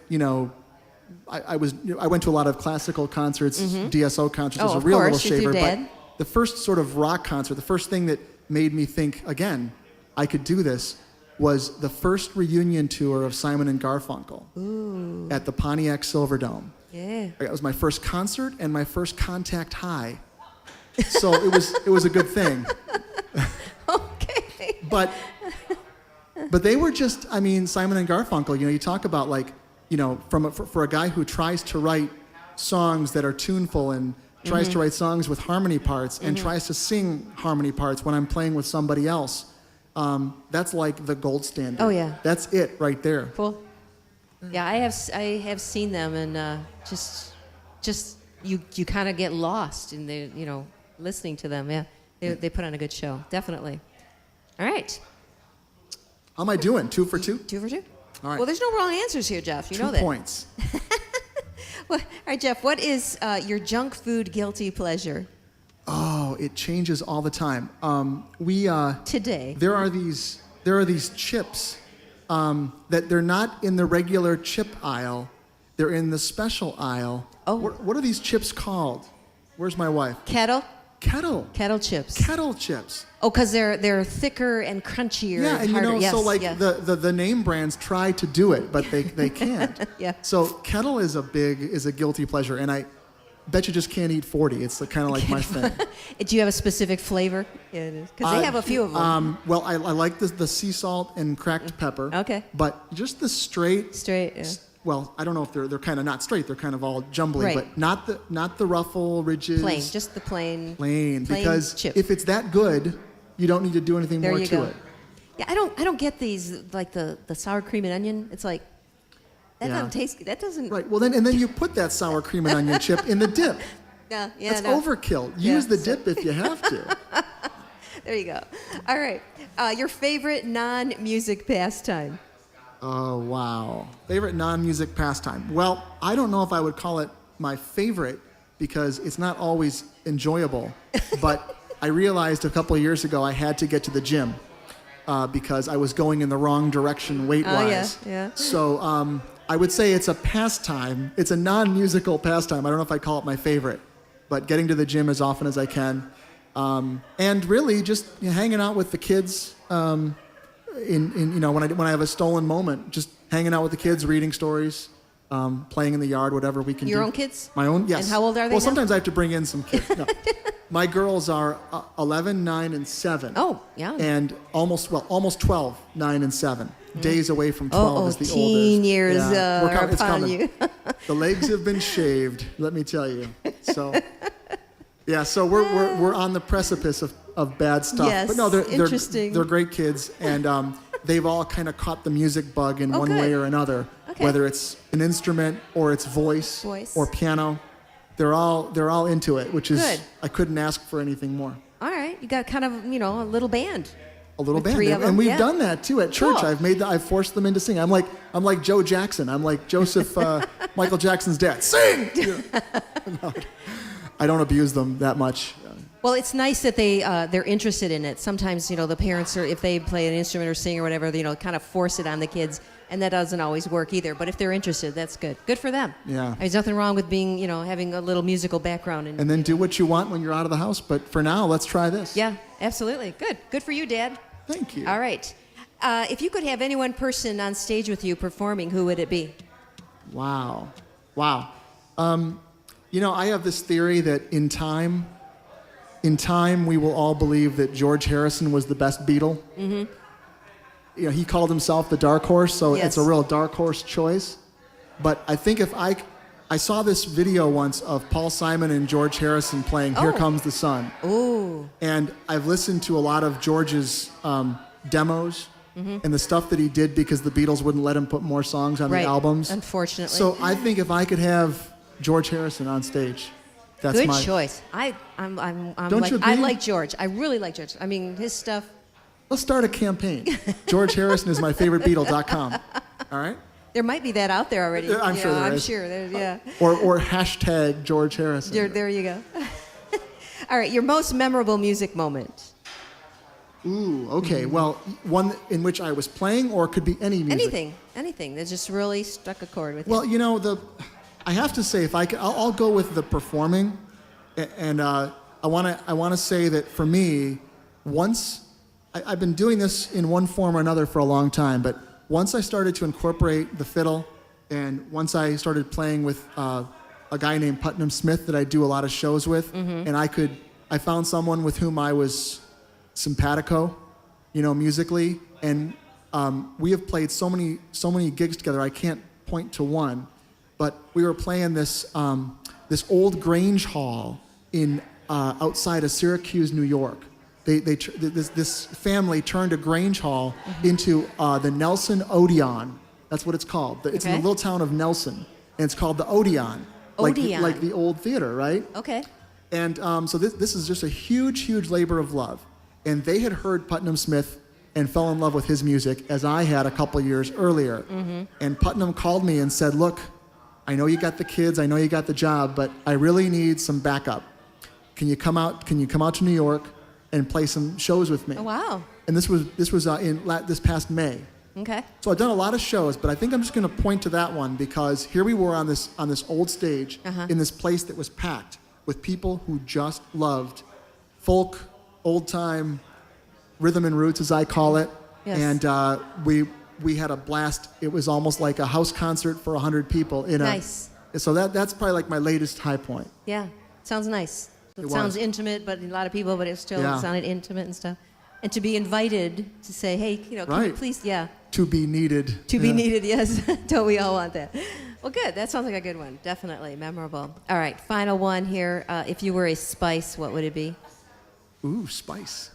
I went to a lot of classical concerts, DSO concerts. Oh, as a real course, little shaver, with your dad. but the first sort of rock concert, the first thing that made me think, again, I could do this, was the first reunion tour of Simon and Garfunkel. Ooh. At the Pontiac Silverdome. Yeah. That was my first concert and my first contact high. So it was a good thing. Okay. But they were just, Simon and Garfunkel, you talk about for a guy who tries to write songs that are tuneful and tries to write songs with harmony parts and tries to sing harmony parts when I'm playing with somebody else. That's like the gold standard. Oh yeah. That's it right there. Cool. Yeah, I have seen them, and just you kind of get lost in the listening to them. Yeah, they put on a good show, definitely. All right. How am I doing? 2 for 2? 2 for 2. All right. Well, there's no wrong answers here, Jeff. You know that. 2 points. Well, all right, Jeff. What is your junk food guilty pleasure? Oh, it changes all the time. Today there are these chips that they're not in the regular chip aisle. They're in the special aisle. Oh. What are these chips called? Where's my wife? Kettle chips. Kettle chips. Oh, because they're thicker and crunchier. Yeah, and harder. Yes, so the name brands try to do it, but they can't. Yeah. So Kettle is a guilty pleasure, and I bet you just can't eat 40. It's kind of like my thing. Do you have a specific flavor? Yeah, it is. Because they have a few of them. Well, I like the sea salt and cracked pepper. Okay. But just the straight. Yeah. Well, I don't know if they're kind of not straight. They're kind of all jumbly, right. But not the ruffle ridges. Plain, just the plain. Plain, because chip. if it's that good, you don't need to do anything more to it. Yeah, I don't get these like the sour cream and onion. It's like that doesn't taste. That doesn't. Right. Well, then you put that sour cream and onion chip in the dip. Yeah. That's overkill. Use the dip if you have to. There you go. All right. Your favorite non-music pastime? Oh, wow. Favorite non-music pastime. Well, I don't know if I would call it my favorite because it's not always enjoyable. But I realized a couple of years ago I had to get to the gym because I was going in the wrong direction weight-wise. Oh, yeah. So I would say it's a pastime. It's a non-musical pastime. I don't know if I call it my favorite. But getting to the gym as often as I can. And really just hanging out with the kids when I have a stolen moment, just hanging out with the kids, reading stories, playing in the yard, whatever we can do. Your own kids? My own, yes. And how old are they Well, now? sometimes I have to bring in some kids. No. My girls are 11, 9, and 7. Oh, yeah. And almost 12, 9, and 7. Days away from 12 is the oldest. teen years are it's upon coming. you. The legs have been shaved, let me tell you. So, yeah, so we're on the precipice of bad stuff. Yes, but no, interesting. they're great kids, and they've all kind of caught the music bug in one good. way or another. Okay. Whether it's an instrument or it's voice. Or piano, they're all into it, which is good. I couldn't ask for anything more. All right, you got kind of a little band. A little With band, 3 of them, and we've yeah. done that too at church. Cool. I've forced them into singing. I'm like Joe Jackson. I'm like Joseph Michael Jackson's dad. Sing. No, I don't abuse them that much. Well, it's nice that they're interested in it. Sometimes the parents are, if they play an instrument or sing or whatever, kind of force it on the kids, and that doesn't always work either. But if they're interested, that's good. Good for them. Yeah. There's nothing wrong with being having a little musical background And then do what you want when you're out of the house. But for now, let's try this. Yeah, absolutely. Good for you, Dad. Thank you. All right. If you could have any one person on stage with you performing, who would it be? Wow. I have this theory that in time, we will all believe that George Harrison was the best Beatle. Mm-hmm. He called himself the dark horse, so Yes. it's a real dark horse choice. But I think if I saw this video once of Paul Simon and George Harrison playing Here Comes the Sun. Ooh. And I've listened to a lot of George's demos and the stuff that he did because the Beatles wouldn't let him put more songs on the albums. Unfortunately. So I think if I could have George Harrison on stage, that's good my choice. Don't like, you agree? I like George. I really like George. I mean, his stuff. Let's start a campaign. George Harrison is my favorite Beatle.com. All right? There might be that out there already. I'm sure there I'm is. sure. Yeah. Or hashtag George Harrison. There you go. All right, your most memorable music moment. Ooh, okay. Well, one in which I was playing, or it could be any music. Anything that just really struck a chord with you. Well, you know, I have to say, if I could, I'll go with the performing, and I want to say that for me, once I've been doing this in one form or another for a long time, but once I started to incorporate the fiddle, and once I started playing with a guy named Putnam Smith that I do a lot of shows with, and I found someone with whom I was simpatico, you know, musically, and we have played so many gigs together. I can't point to one, but we were playing this old Grange Hall in outside of Syracuse, New York. This family turned a Grange Hall into the Nelson Odeon. That's what it's called. It's in the little town of Nelson, and it's called the Odeon. Odeon. Like the old theater, right? Okay. And so this is just a huge, huge labor of love. And they had heard Putnam Smith and fell in love with his music, as I had a couple years earlier. And Putnam called me and said, look, I know you got the kids, I know you got the job, but I really need some backup. Can you come out to New York and play some shows with me? Oh, wow. And this was this past May. Okay. So I've done a lot of shows, but I think I'm just going to point to that one because here we were on this old stage in this place that was packed with people who just loved folk, old-time rhythm and roots, as I call it. Yes. And we had a blast. It was almost like a house concert for 100 people. Nice. So that's probably like my latest high point. Yeah. Sounds nice. It was. sounds intimate, but a lot of people, but it still sounded intimate and stuff. And to be invited to say, hey, you know, can you please, To be needed. To be needed, yes. Don't we all want that? Well, good. That sounds like a good one. Definitely memorable. All right, final one here. If you were a spice, what would it be? Ooh, spice.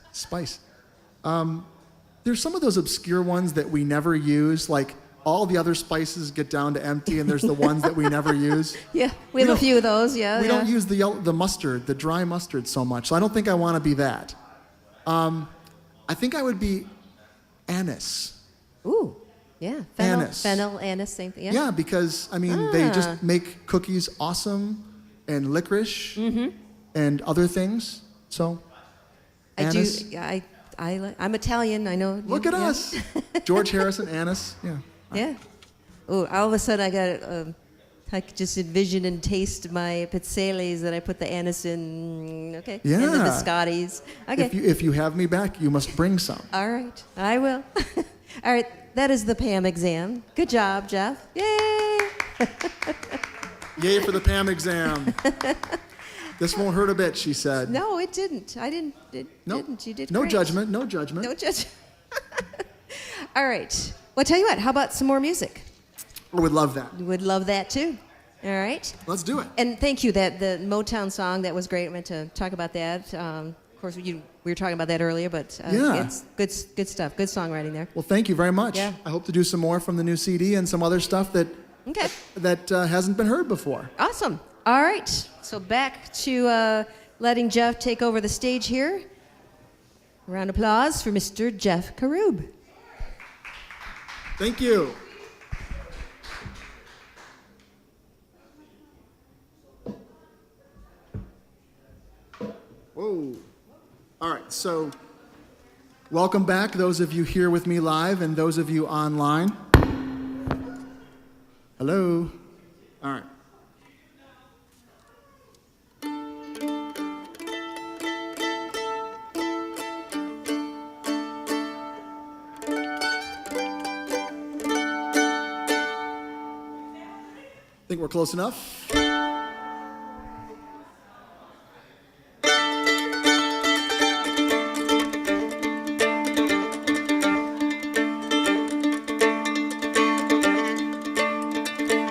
There's some of those obscure ones that we never use, like all the other spices get down to empty, and there's the ones that we never use. Yeah, we have a few of those, We don't use the mustard, the dry mustard so much, so I don't think I want to be that. I think I would be anise. Ooh, yeah. Fennel, anise, same thing. Yeah, because, I mean, they just make cookies awesome, and licorice, and other things, so anise. I'm Italian, I know. Look at us. George Harrison, anise, yeah. Yeah. Oh, all of a sudden I could just envision and taste my pizzelis that I put the anise in. Okay. Yeah. And the biscottis. Okay. If you have me back, you must bring some. All right. I will. All right. That is the Pam exam. Good job, Jeff. Yay. Yay for the Pam exam. This won't hurt a bit, she said. No, it didn't. I didn't. Didn't. You did No great. judgment. No judgment. No judgment. All right. Well, tell you what. How about some more music? I would love that. We would love that too. All right. Let's do it. And thank you. That the Motown song, that was great. I meant to talk about that. Of course, we were talking about that earlier, but it's good stuff. Good songwriting there. Well, thank you very much. Yeah. I hope to do some more from the new CD and some other stuff that hasn't been heard before. Awesome. All right. So back to letting Jeff take over the stage here. Round of applause for Mr. Jeff Karoub. Thank you. Whoa. All right, so welcome back, those of you here with me live and those of you online. Hello. All right. Think we're close enough?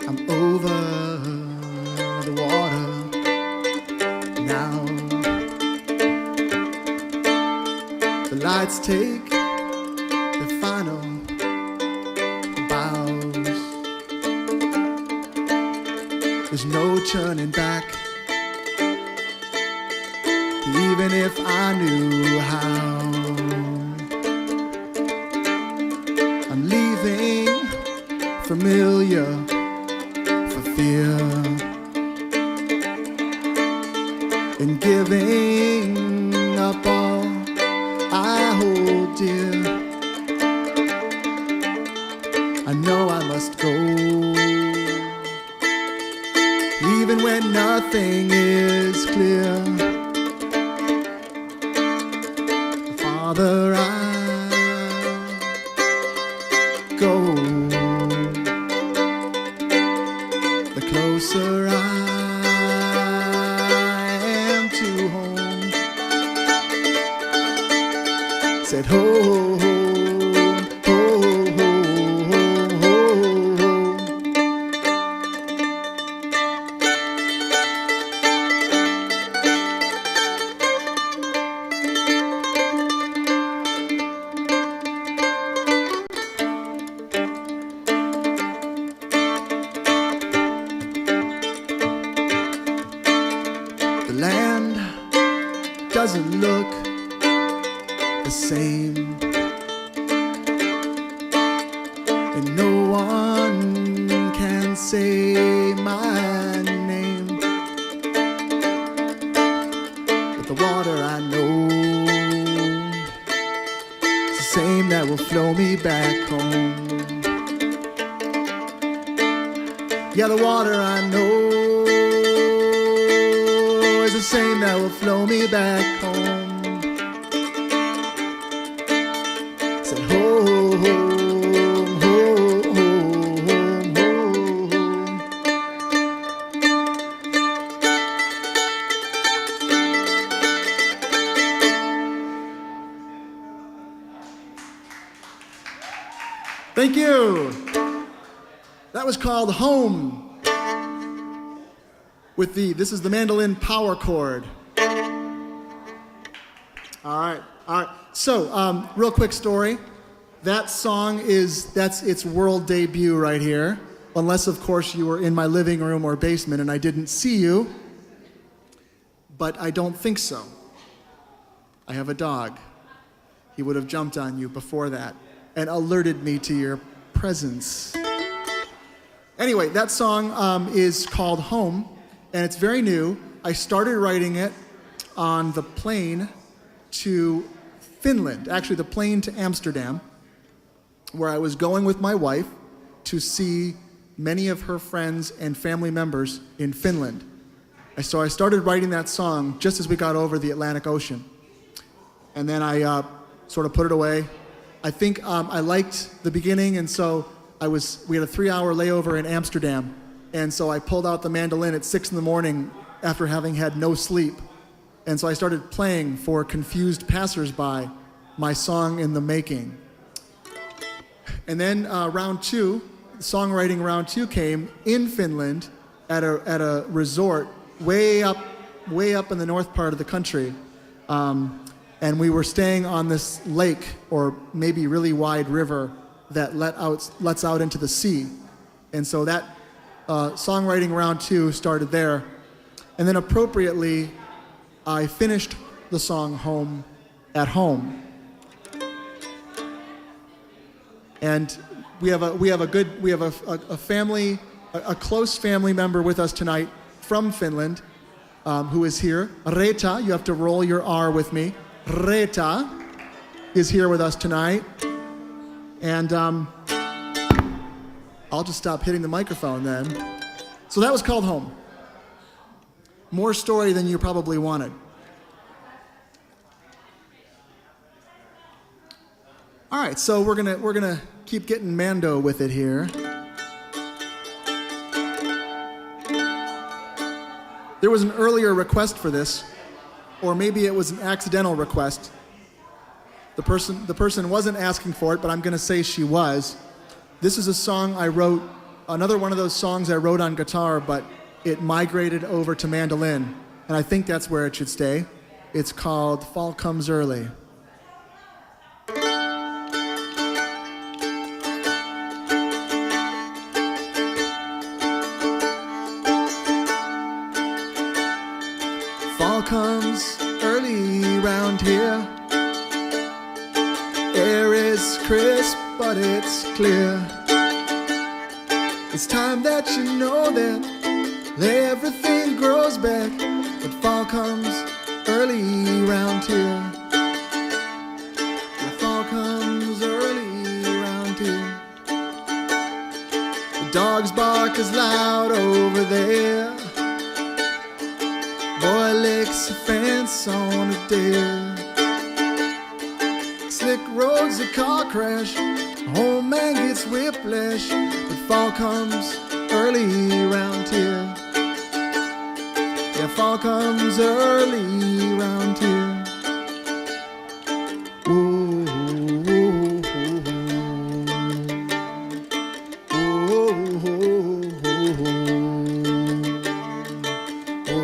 I'm nights take the final bows. There's no turning back, even if I knew how. I'm leaving familiar for fear, and giving up all I hold dear. I know I must go, even when nothing is clear. Father, I go, the closer I am to home. Said, ho, ho, ho, ho, ho, ho, ho. The land doesn't look the same, and no one can say my name, but the water I know is the same that will flow me back home. Yeah, the water I know is the same that will flow me back home. Said home, home, home, home, home. Thank you. That was called Home. With this is the mandolin power chord. All right. So, real quick story. That song that's its world debut right here. Unless, of course, you were in my living room or basement and I didn't see you. But I don't think so. I have a dog. He would have jumped on you before that and alerted me to your presence. Anyway, that song is called Home. And it's very new. I started writing it on the plane to Finland, actually the plane to Amsterdam, where I was going with my wife to see many of her friends and family members in Finland. So I started writing that song just as we got over the Atlantic Ocean. And then I sort of put it away. I think I liked the beginning, and so we had a 3-hour layover in Amsterdam. And so I pulled out the mandolin at 6 in the morning after having had no sleep. And so I started playing for confused passersby my song in the making. And then songwriting round two came in Finland at a resort way up in the north part of the country. And we were staying on this lake, or maybe really wide river, that lets out into the sea. And so that songwriting round two started there. And then appropriately, I finished the song Home at Home. And we have a close family member with us tonight from Finland, who is here. Reeta, you have to roll your R with me. Reeta is here with us tonight. And I'll just stop hitting the microphone then. So that was called Home. More story than you probably wanted. All right, so we're gonna keep getting Mando with it here. There was an earlier request for this, or maybe it was an accidental request. The person wasn't asking for it, but I'm gonna say she was. This is a song I wrote, another one of those songs I wrote on guitar, but it migrated over to mandolin, and I think that's where it should stay. It's called Fall Comes Early. comes early round here. Air is crisp, but it's clear. It's time that you know that everything grows back, but fall comes early round here. The fall comes early round here. The dogs bark as loud over there. Boy licks a fence on a dare. Slick roads, a car crash. Old man gets whiplash, but fall comes early round here. Yeah, fall comes early round here. Ooh, ooh, ooh, ooh, ooh,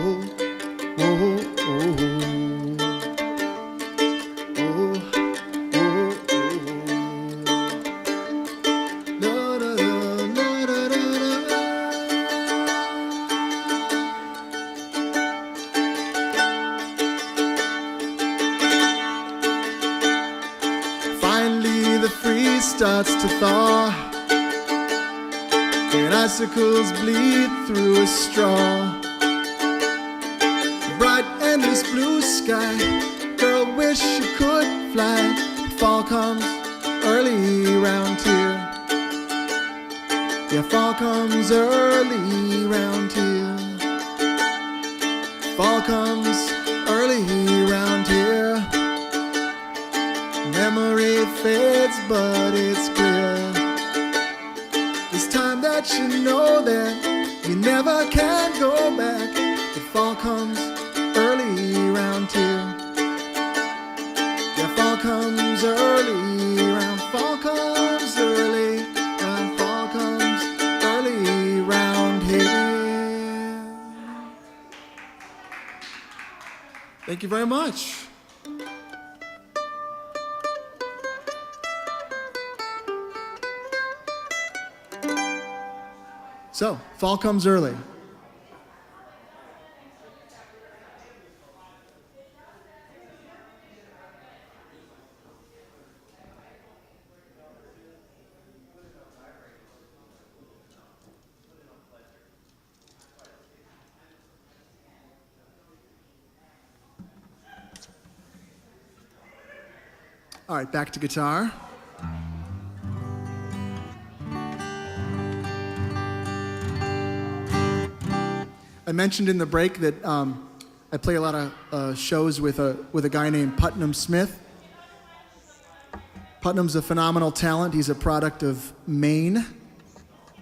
Finally the freeze starts to thaw, and icicles bleed through a straw. Bright endless blue sky, girl wish you could fly. Fall comes early round here. Yeah, fall comes early round here. Fall comes early round here. Memory fades, but it's clear. It's time that you know that you never can go back. The fall comes early round here. Yeah, fall comes early round. Fall comes early round. Fall comes early round here. Thank you very much. So, fall comes early. All right, back to guitar. I mentioned in the break that I play a lot of shows with a guy named Putnam Smith. Putnam's a phenomenal talent. He's a product of Maine,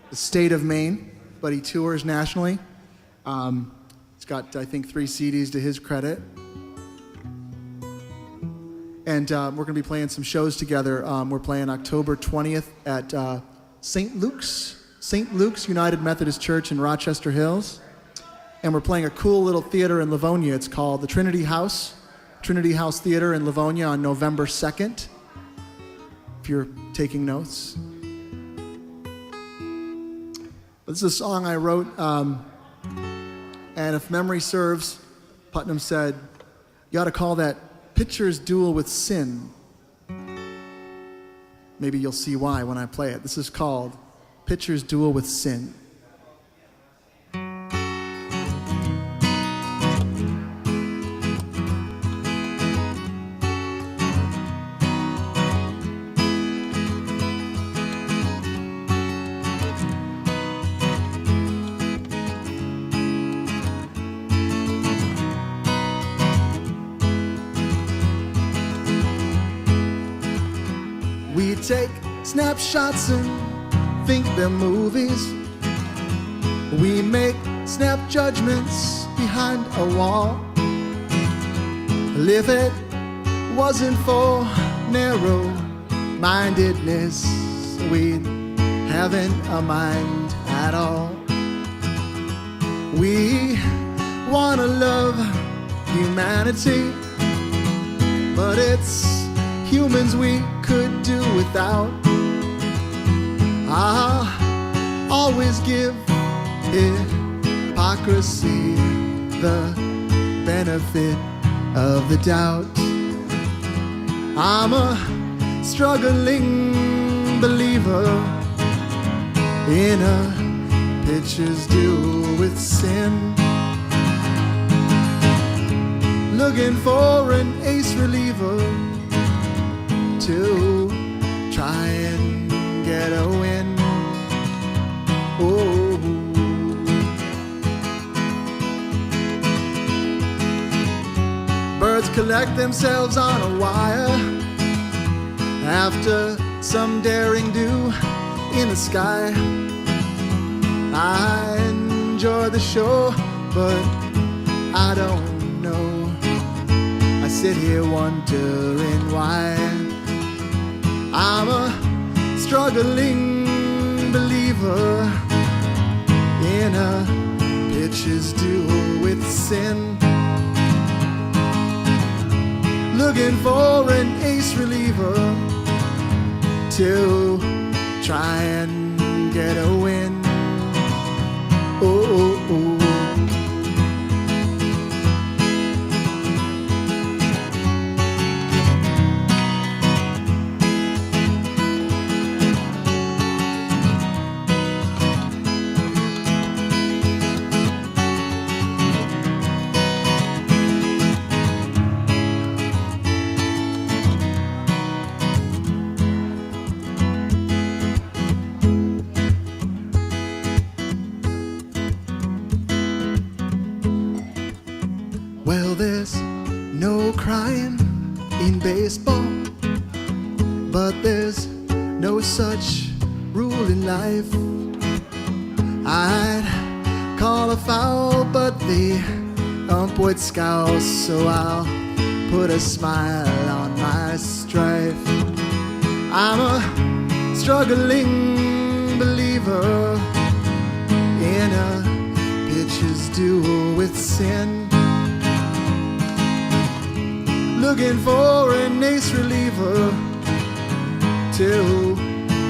the state of Maine, but he tours nationally. He's got, I think, 3 CDs to his credit. And we're going to be playing some shows together. We're playing October 20th at St. Luke's United Methodist Church in Rochester Hills. And we're playing a cool little theater in Livonia. It's called the Trinity House Theater in Livonia on November 2nd, if you're taking notes. This is a song I wrote, and if memory serves, Putnam said, you ought to call that Pitcher's Duel with Sin. Maybe you'll see why when I play it. This is called Pitcher's Duel with Sin. We take snapshots and think they're movies. We make snap judgments behind a wall. If it wasn't for narrow-mindedness, we'd haven't a mind at all. We wanna love humanity, but it's humans we could do without. I'll always give hypocrisy the benefit of the doubt. I'm a struggling believer in a pitcher's duel with sin, looking for an ace reliever to try and get a win. Oh, birds collect themselves on a wire after some daring do in the sky. I enjoy the show, but I don't know. I sit here wondering why. I'm a struggling believer in a pitcher's duel with sin, looking for an ace reliever to try and get a win. Oh, oh, oh. Well, there's no crying in baseball, but there's no such rule in life. I'd call a foul, but the ump would scowl, so I'll put a smile on my strife. I'm a struggling believer in a pitcher's duel with sin, looking for an ace reliever to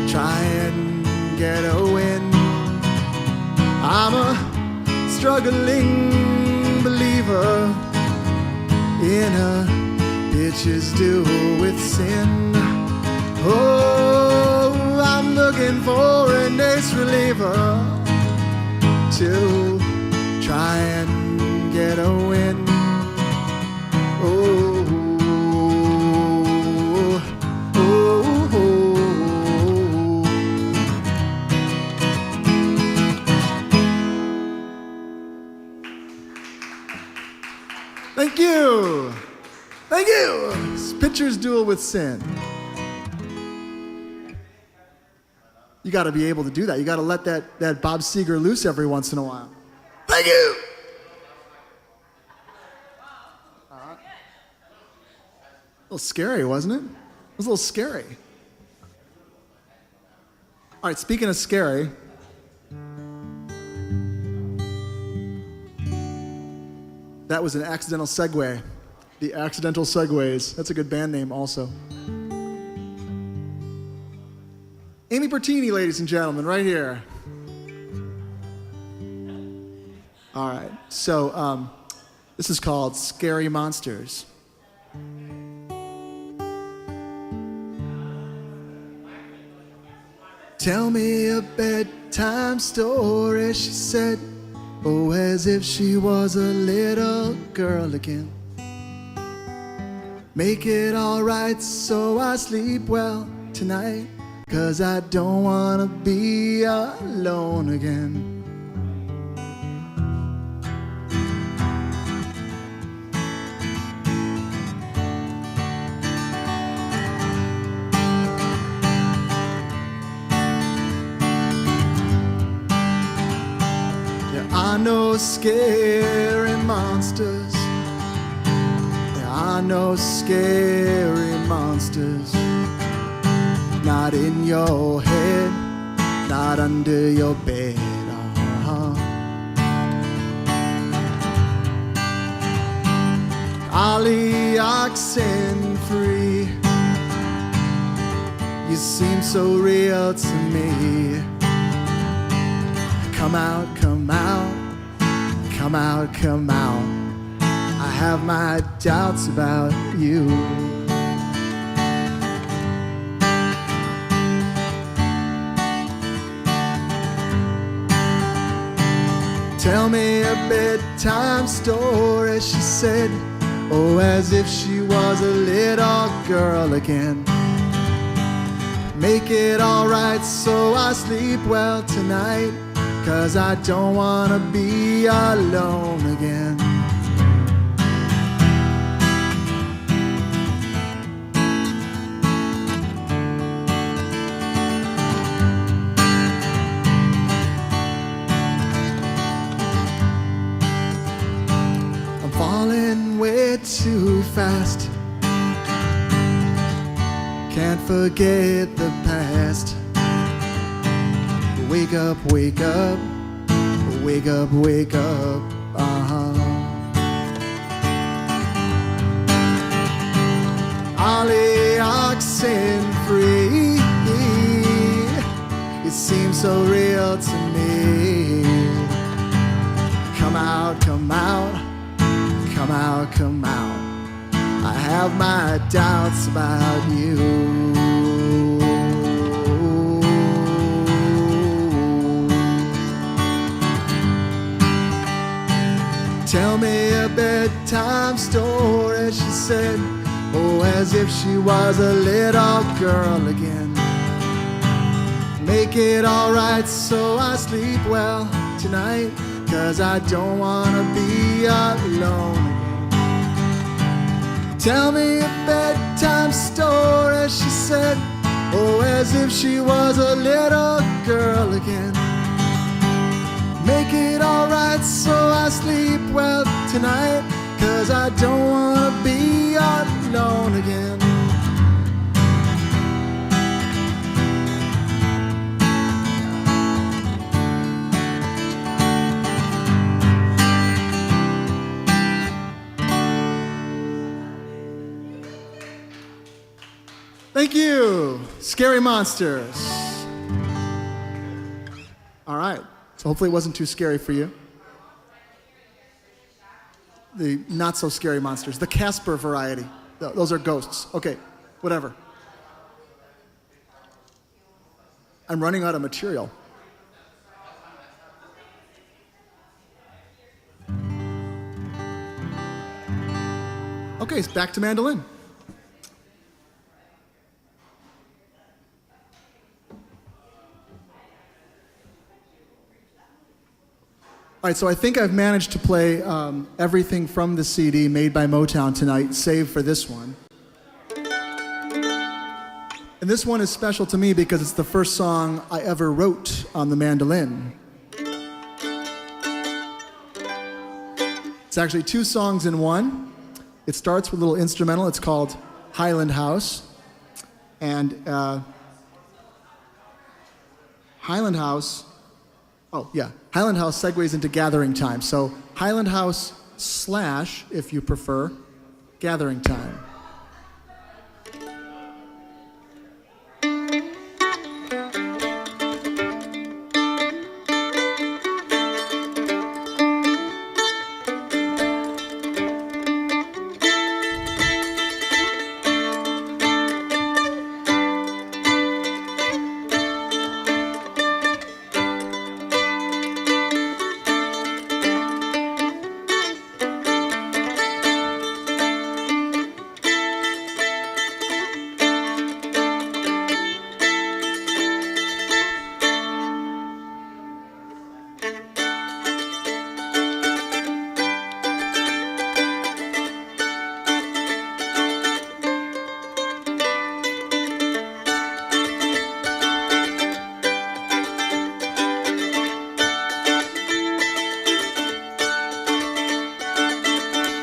try and get a win. I'm a struggling believer in a pitcher's duel with sin. Oh, I'm looking for an ace reliever to try and get a win. Oh, oh, oh. Thank you. Thank you. It's Pitcher's Duel with Sin. You got to be able to do that. You got to let that Bob Seger loose every once in a while. Thank you. A little scary, wasn't it? It was a little scary. All right, speaking of scary, that was an accidental segue. The Accidental Segues. That's a good band name also. Amy Bertini, ladies and gentlemen, right here. All right, so this is called Scary Monsters. Tell me a bedtime story, she said, oh, as if she was a little girl again. Make it all right so I sleep well tonight, 'cause I don't wanna be alone again. There are no scary monsters. There are no scary monsters. Not in your head, not under your bed. Ollie oxen free, you seem so real to me. Come out, come out, come out, come out. I have my doubts about you. Tell me a bedtime story, she said, oh, as if she was a little girl again. Make it alright so I sleep well tonight, 'cause I don't wanna be alone again. I'm falling way too fast, can't forget the past. Wake up, wake up, wake up, wake up, Ollie oxen free, it seems so real to me. Come out, come out, come out, come out, I have my doubts about you. Tell me a bedtime story, she said, oh, as if she was a little girl again. Make it alright so I sleep well tonight, 'cause I don't wanna be alone again. Tell me a bedtime story, she said, oh, as if she was a little girl again. Make it alright so I sleep well tonight, 'cause I don't wanna be alone again. Thank you, Scary Monsters. All right, so hopefully it wasn't too scary for you. The not so scary monsters, the Casper variety. Those are ghosts. Okay, whatever. I'm running out of material. Okay, it's back to mandolin. All right, so I think I've managed to play everything from the CD made by Motown tonight, save for this one. And this one is special to me because it's the first song I ever wrote on the mandolin. It's actually two songs in one. It starts with a little instrumental. It's called Highland House. And Highland House segues into Gathering Time. So Highland House / if you prefer, Gathering Time.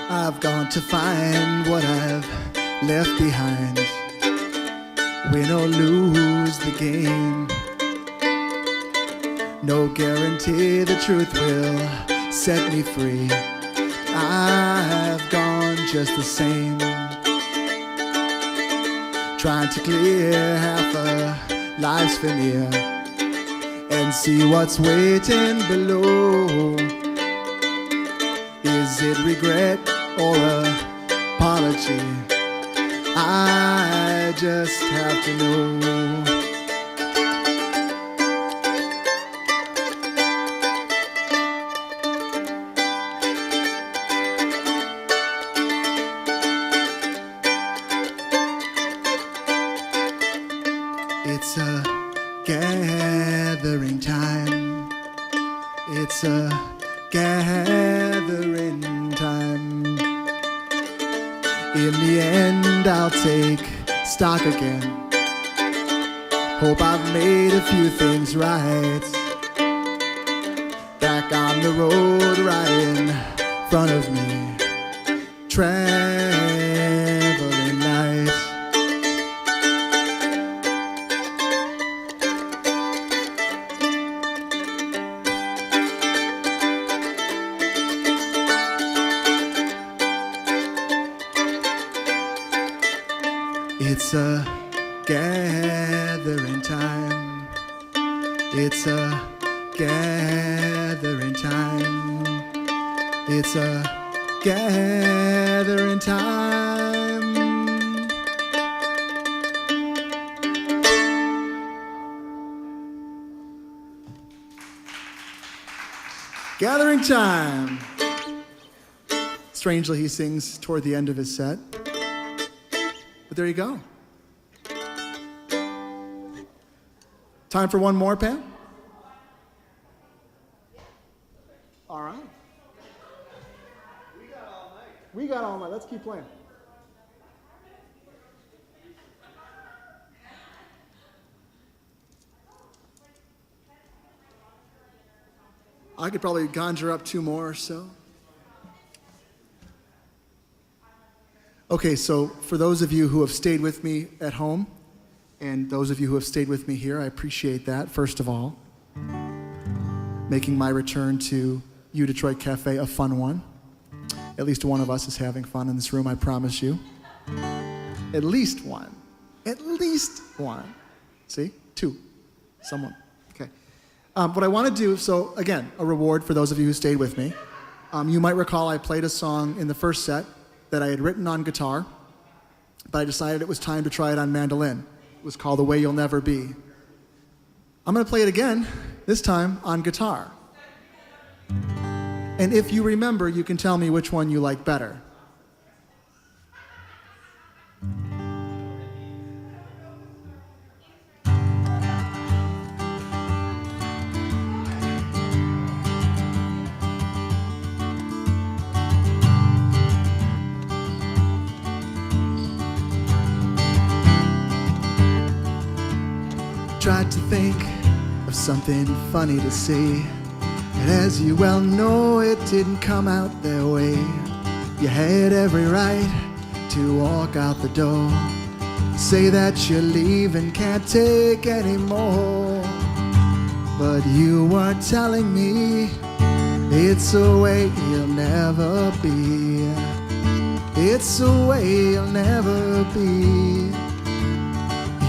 I've gone to find what I've left behind. Win or lose the game, no guarantee the truth will set me free. I've gone just the same, trying to clear half a life's veneer and see what's waiting below. Is it regret or apology. I just have to know. It's a gathering time. It's a gathering time. In the end, I'll take stock again. Hope I've made a few things right. Back on the road, right in front of me. Traveling light. It's a gathering time. It's a gathering time. It's a gathering time. Gathering time. Strangely, he sings toward the end of his set. But there you go. Time for one more, Pam? All right. We got all night. We got all night. Let's keep playing. I could probably conjure up two more or so. Okay, so for those of you who have stayed with me at home, and those of you who have stayed with me here, I appreciate that, first of all. Making my return to UDetroit Cafe a fun one. At least one of us is having fun in this room, I promise you. At least one. At least one. See? Two. Someone. Okay. What I want to do, so again, a reward for those of you who stayed with me. You might recall I played a song in the first set that I had written on guitar, but I decided it was time to try it on mandolin. It was called The Way You'll Never Be. I'm going to play it again, this time on guitar. And if you remember, you can tell me which one you like better. Tried to think of something funny to say, and as you well know, it didn't come out their way. You had every right to walk out the door, say that you're leaving, can't take any more. But you were telling me it's a way you'll never be. It's a way you'll never be.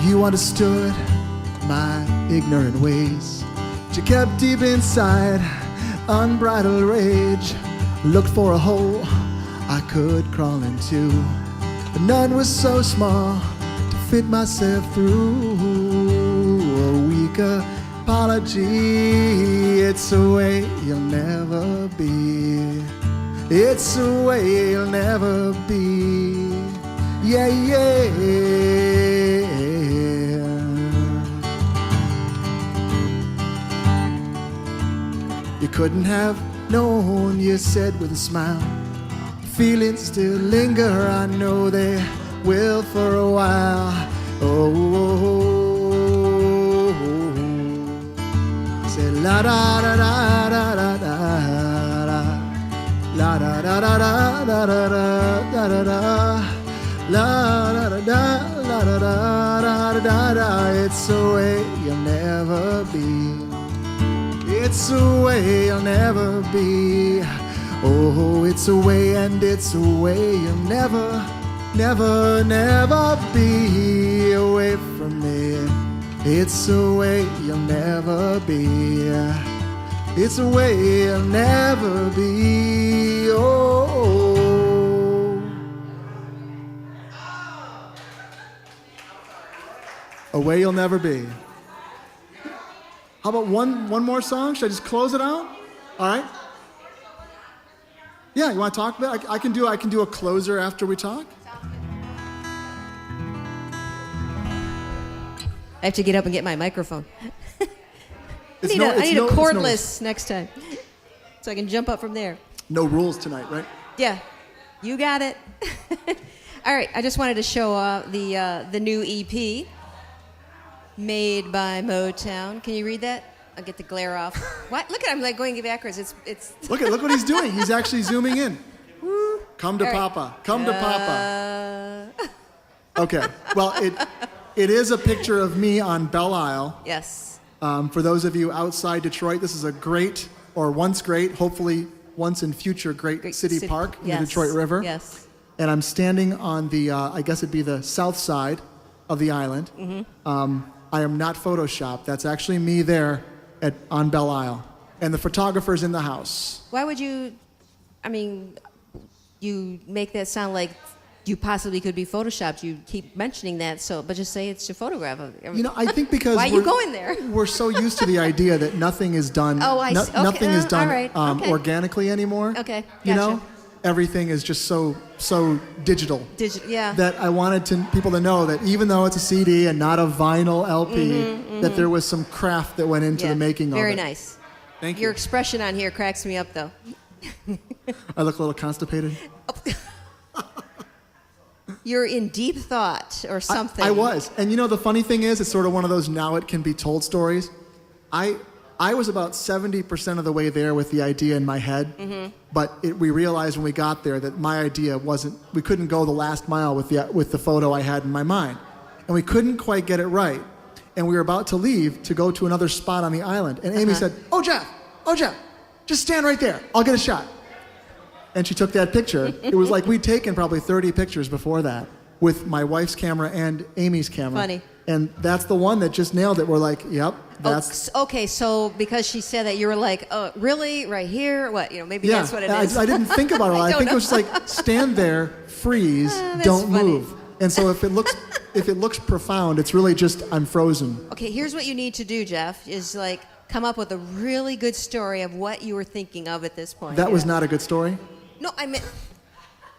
You understood my ignorant ways, but you kept deep inside unbridled rage. Looked for a hole I could crawl into, but none was so small to fit myself through. A weak apology. It's a way you'll never be. It's a way you'll never be. Yeah, yeah. You couldn't have known, you said with a smile. Feelings still linger, I know they will for a while. Oh, say la da da da da da da, la da da da da da da da da da, la da da da la da da da da da. It's a way you'll never be. It's a way you'll never be. Oh, it's a way, and it's a way you'll never, never, never be away from me. It's a way you'll never be. It's a way you'll never be. Oh. way you'll never be. How about one more song? Should I just close it out? All right. Yeah, you want to talk about it? I can do a closer after we talk. I have to get up and get my microphone. I need a cordless next time, so I can jump up from there. No rules tonight, right? Yeah, you got it. All right, I just wanted to show the new EP made by Motown. Can you read that? I'll get the glare off. What? Look at him, like going backwards. It's. Look what he's doing. He's actually zooming in. Come to Papa. Come to Papa. Okay. Well, it is a picture of me on Belle Isle. Yes. For those of you outside Detroit, this is a great, or once great, hopefully once in future great city park in the Detroit River. Yes. And I'm standing on the, I guess it'd be the south side of the island. Mm-hmm. I am not Photoshopped. That's actually me there on Belle Isle. And the photographer's in the house. Why would you, you make that sound like you possibly could be Photoshopped. You keep mentioning that, but just say it's your photograph. I think because why are you going there? We're so used to the idea that nothing is done. Nothing is done organically anymore. Okay, gotcha. Everything is just so digital. Yeah. That I wanted people to know that even though it's a CD and not a vinyl LP, that there was some craft that went into the making of it. Very nice. Thank you. Your expression on here cracks me up, though. I look a little constipated. You're in deep thought or something. I was. And the funny thing is, it's sort of one of those now it can be told stories. I was about 70% of the way there with the idea in my head, but we realized when we got there that my idea we couldn't go the last mile with the photo I had in my mind. And we couldn't quite get it right. And we were about to leave to go to another spot on the island. And Amy said, oh, Jeff, just stand right there. I'll get a shot. And she took that picture. It was like we'd taken probably 30 pictures before that with my wife's camera and Amy's camera. Funny. And that's the one that just nailed it. We're like, yep, that's... Okay, so because she said that, you were like, oh, really? Right here? What? Maybe that's what it is. I didn't think about it. I think it was just like, stand there, freeze, don't move. And so if it looks profound, it's really just, I'm frozen. Okay, here's what you need to do, Jeff, is like come up with a really good story of what you were thinking of at this point. That was not a good story?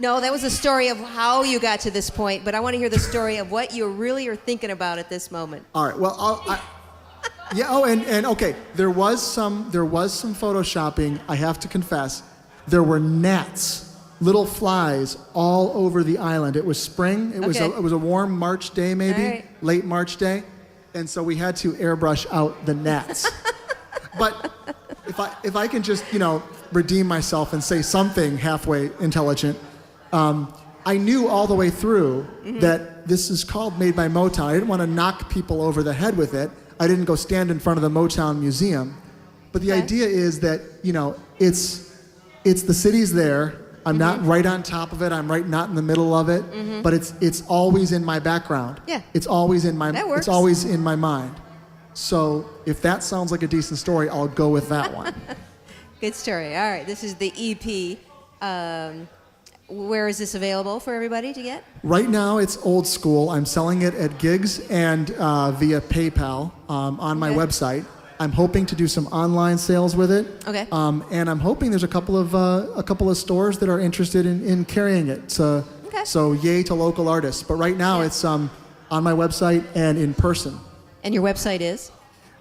No, that was a story of how you got to this point, but I want to hear the story of what you really are thinking about at this moment. All right. Well, okay, there was some photoshopping, I have to confess. There were gnats, little flies all over the island. It was spring. It was a warm March day, maybe, late March day, and so we had to airbrush out the gnats. But if I can just redeem myself and say something halfway intelligent. I knew all the way through that this is called Made by Motown. I didn't want to knock people over the head with it. I didn't go stand in front of the Motown Museum. But the idea is that, it's the city's there. I'm not right on top of it. I'm not in the middle of it. But it's always in my background. Yeah. It's always in my that works. It's always in my mind. So if that sounds like a decent story, I'll go with that one. Good story. All right, this is the EP. Where is this available for everybody to get? Right now, it's old school. I'm selling it at gigs and via PayPal on my website. I'm hoping to do some online sales with it. Okay. And I'm hoping there's a couple of stores that are interested in carrying it. So yay to local artists. But right now, it's on my website and in person. And your website is?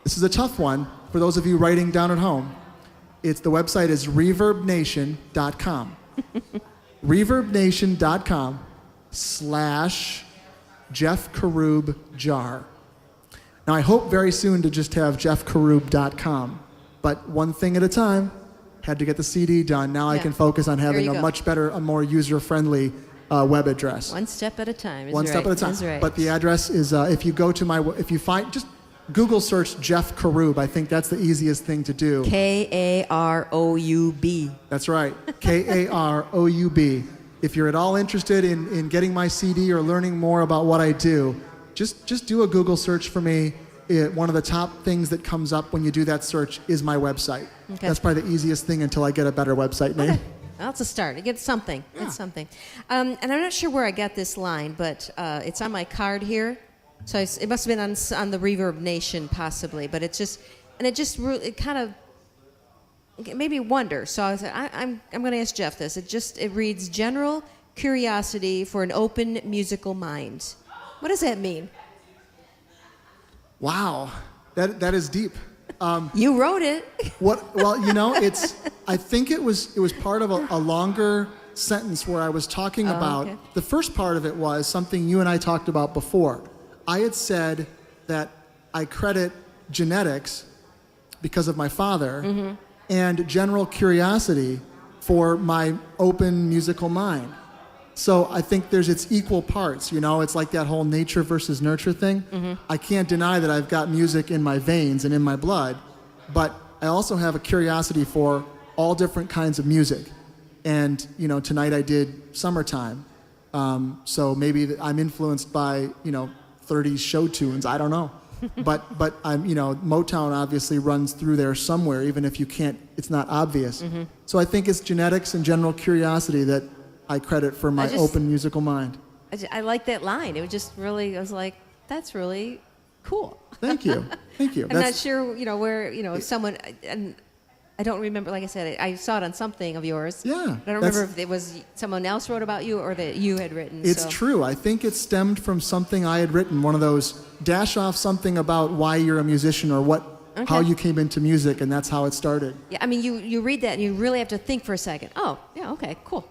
This is a tough one for those of you writing down at home. The website is reverbnation.com. reverbnation.com/Jeff Karoub jar. Now, I hope very soon to just have jeffkaroub.com, but one thing at a time. Had to get the CD done. Now I can focus on having a much better, a more user-friendly web address. One step at a time. One step at a time. That's right. But the address is if you go to if you find just Google search Jeff Karoub. I think that's the easiest thing to do. Karoub. That's right. Karoub. If you're at all interested in getting my CD or learning more about what I do, just do a Google search for me. One of the top things that comes up when you do that search is my website. Okay. That's probably the easiest thing until I get a better website name. Okay. Well, it's a start. It gets something. Yeah. It's something. And I'm not sure where I got this line, but it's on my card here. So it must have been on the Reverb Nation possibly, but it kind of it made me wonder. So I said, I'm going to ask Jeff this. It reads general curiosity for an open musical mind. What does that mean? Wow, that is deep. You wrote it. Well, I think it was part of a longer sentence where I was talking about, okay. The first part of it was something you and I talked about before. I had said that I credit genetics because of my father mm-hmm. and general curiosity for my open musical mind. So I think it's equal parts, it's like that whole nature versus nurture thing. Mm-hmm. I can't deny that I've got music in my veins and in my blood, but I also have a curiosity for all different kinds of music. And, tonight I did Summertime. So maybe I'm influenced by, 30s show tunes, I don't know. But I'm, Motown obviously runs through there somewhere, even if it's not obvious. Mm-hmm. So I think it's genetics and general curiosity that I credit for my open musical mind. I like that line. It was just really, I was like, that's really cool. Thank you. I'm not sure, where, if someone, and I don't remember, like I said, I saw it on something of yours. Yeah. I don't remember if it was someone else wrote about you or that you had written. It's true. I think it stemmed from something I had written, one of those dash off something about why you're a musician or how you came into music, and that's how it started. Yeah, I mean, you read that and you really have to think for a second. Oh, yeah, okay, cool.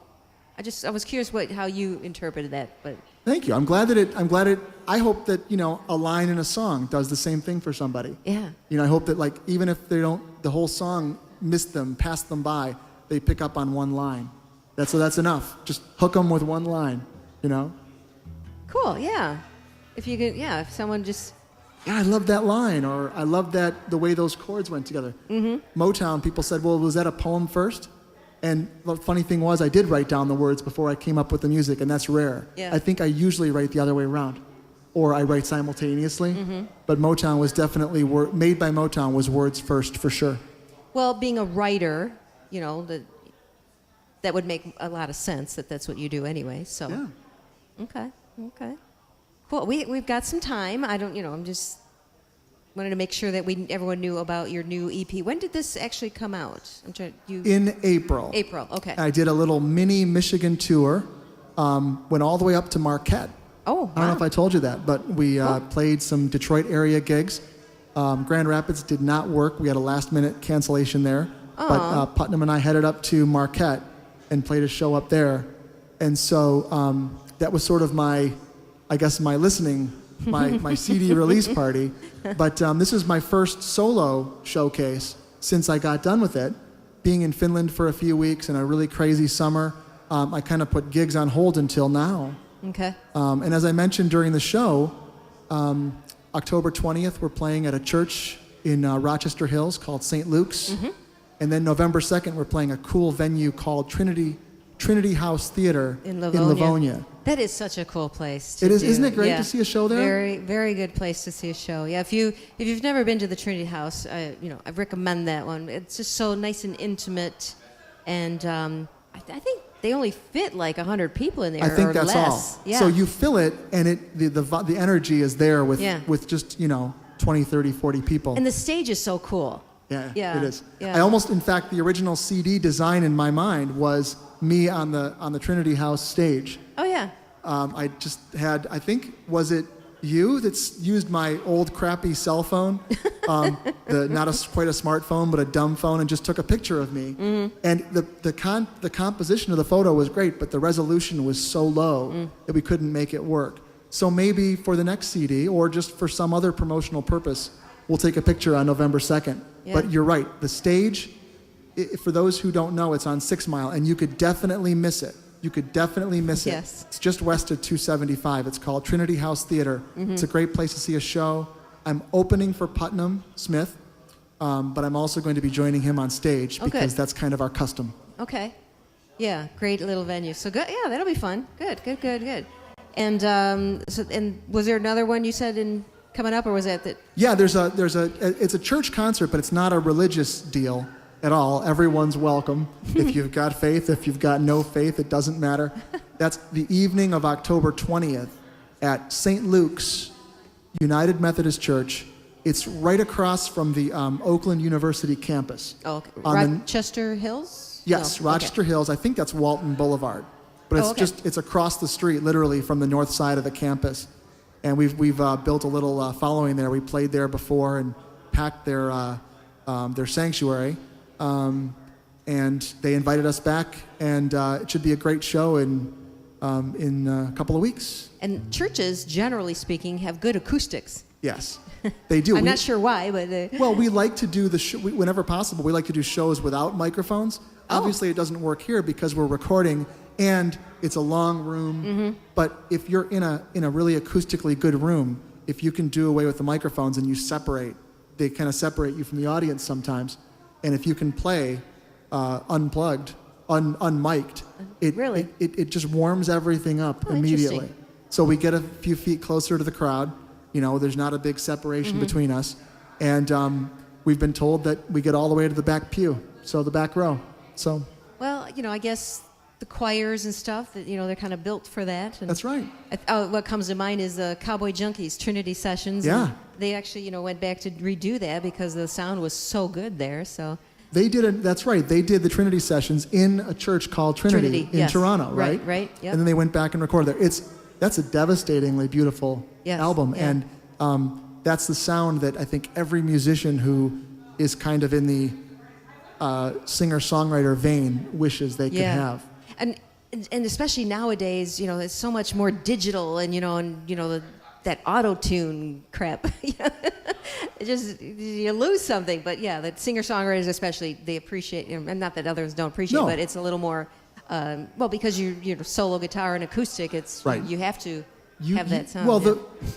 I was curious how you interpreted that, but. Thank you. I hope that, a line in a song does the same thing for somebody. Yeah. I hope that even if they don't, the whole song missed them, passed them by, they pick up on one line. That's enough. Just hook them with one line, Cool, yeah. If someone just. Yeah, I love that line, or I love the way those chords went together. Mm-hmm. Motown, people said, well, was that a poem first? And the funny thing was, I did write down the words before I came up with the music, and that's rare. Yeah. I think I usually write the other way around, or I write simultaneously. Mm-hmm. But Motown was definitely, made by Motown was words first, for sure. Well, being a writer, that would make a lot of sense that's what you do anyway. So. Yeah. Okay. Cool. We've got some time. I'm just wanted to make sure that everyone knew about your new EP. When did this actually come out? In April. April, okay. I did a little mini Michigan tour, went all the way up to Marquette. Oh, wow. I don't know if I told you that, but we played some Detroit area gigs. Grand Rapids did not work. We had a last-minute cancellation there. Aww. But Putnam and I headed up to Marquette and played a show up there. And so that was sort of my listening, my CD release party. But this is my first solo showcase since I got done with it. Being in Finland for a few weeks in a really crazy summer, I kind of put gigs on hold until now. Okay. And as I mentioned during the show, October 20th, we're playing at a church in Rochester Hills called St. Luke's. Mm-hmm. And then November 2nd, we're playing a cool venue called Trinity House Theater in Livonia. That is such a cool place. Isn't it great to see a show there? Very, very good place to see a show. Yeah, if you've never been to the Trinity House, I recommend that one. It's just so nice and intimate, and I think they only fit like 100 people in there. I think or that's less. all. Yeah. So you fill it, and the energy is there with just 20, 30, 40 people. And the stage is so cool. Yeah, it is. Yeah. I almost, in fact, the original CD design in my mind was me on the Trinity House stage. Oh yeah. I just had, I think, was it you that's used my old crappy cell phone, not quite a smartphone, but a dumb phone, and just took a picture of me. Mm-hmm. And the composition of the photo was great, but the resolution was so low that we couldn't make it work. So maybe for the next CD, or just for some other promotional purpose, we'll take a picture on November 2nd. Yeah. But you're right, the stage, for those who don't know, it's on 6 Mile, and you could definitely miss it. Yes. It's just west of 275. It's called Trinity House Theater. Mm-hmm. It's a great place to see a show. I'm opening for Putnam Smith, but I'm also going to be joining him on stage because that's kind of our custom. Okay. Yeah, great little venue. So good. Yeah, that'll be fun. Good. And and was there another one you said coming up, or was that that? Yeah, it's a church concert, but it's not a religious deal at all. Everyone's welcome. If you've got faith, if you've got no faith, it doesn't matter. That's the evening of October 20th at St. Luke's United Methodist Church. It's right across from the Oakland University campus. Oh, okay. Rochester Hills? Yes, No. Rochester Okay. Hills. I think that's Walton Boulevard. But it's okay. it's across the street, literally, from the north side of the campus. And we've built a little following there. We played there before and packed their sanctuary. And they invited us back, and it should be a great show in a couple of weeks. And churches, generally speaking, have good acoustics. Yes, they do. I'm not sure why, but... Well, we like to do whenever possible, we like to do shows without microphones. Obviously, it doesn't work here because we're recording, and it's a long room. Mm-hmm. But if you're in a really acoustically good room, if you can do away with the microphones and you they kind of separate you from the audience sometimes. And if you can play unplugged, unmiked, it just warms everything up immediately. So we get a few feet closer to the crowd. There's not a big separation between us. And we've been told that we get all the way to the back pew, so the back row. So. Well, I guess the choirs and stuff, they're kind of built for that. And that's right. What comes to mind is the Cowboy Junkies Trinity Sessions. Yeah. They actually, went back to redo that because the sound was so good there. So. They did that's right. They did the Trinity Sessions in a church called Trinity in Toronto, right? Right. Yep. And then they went back and recorded there. That's a devastatingly beautiful album, and that's the sound that I think every musician who is kind of in the singer-songwriter vein wishes they could have. And especially nowadays, it's so much more digital, and that auto-tune crap. You lose something. But the singer-songwriters especially, they appreciate, and not that others don't appreciate, but it's a little more, because you're solo guitar and acoustic, it's right. You have to have that sound. Well,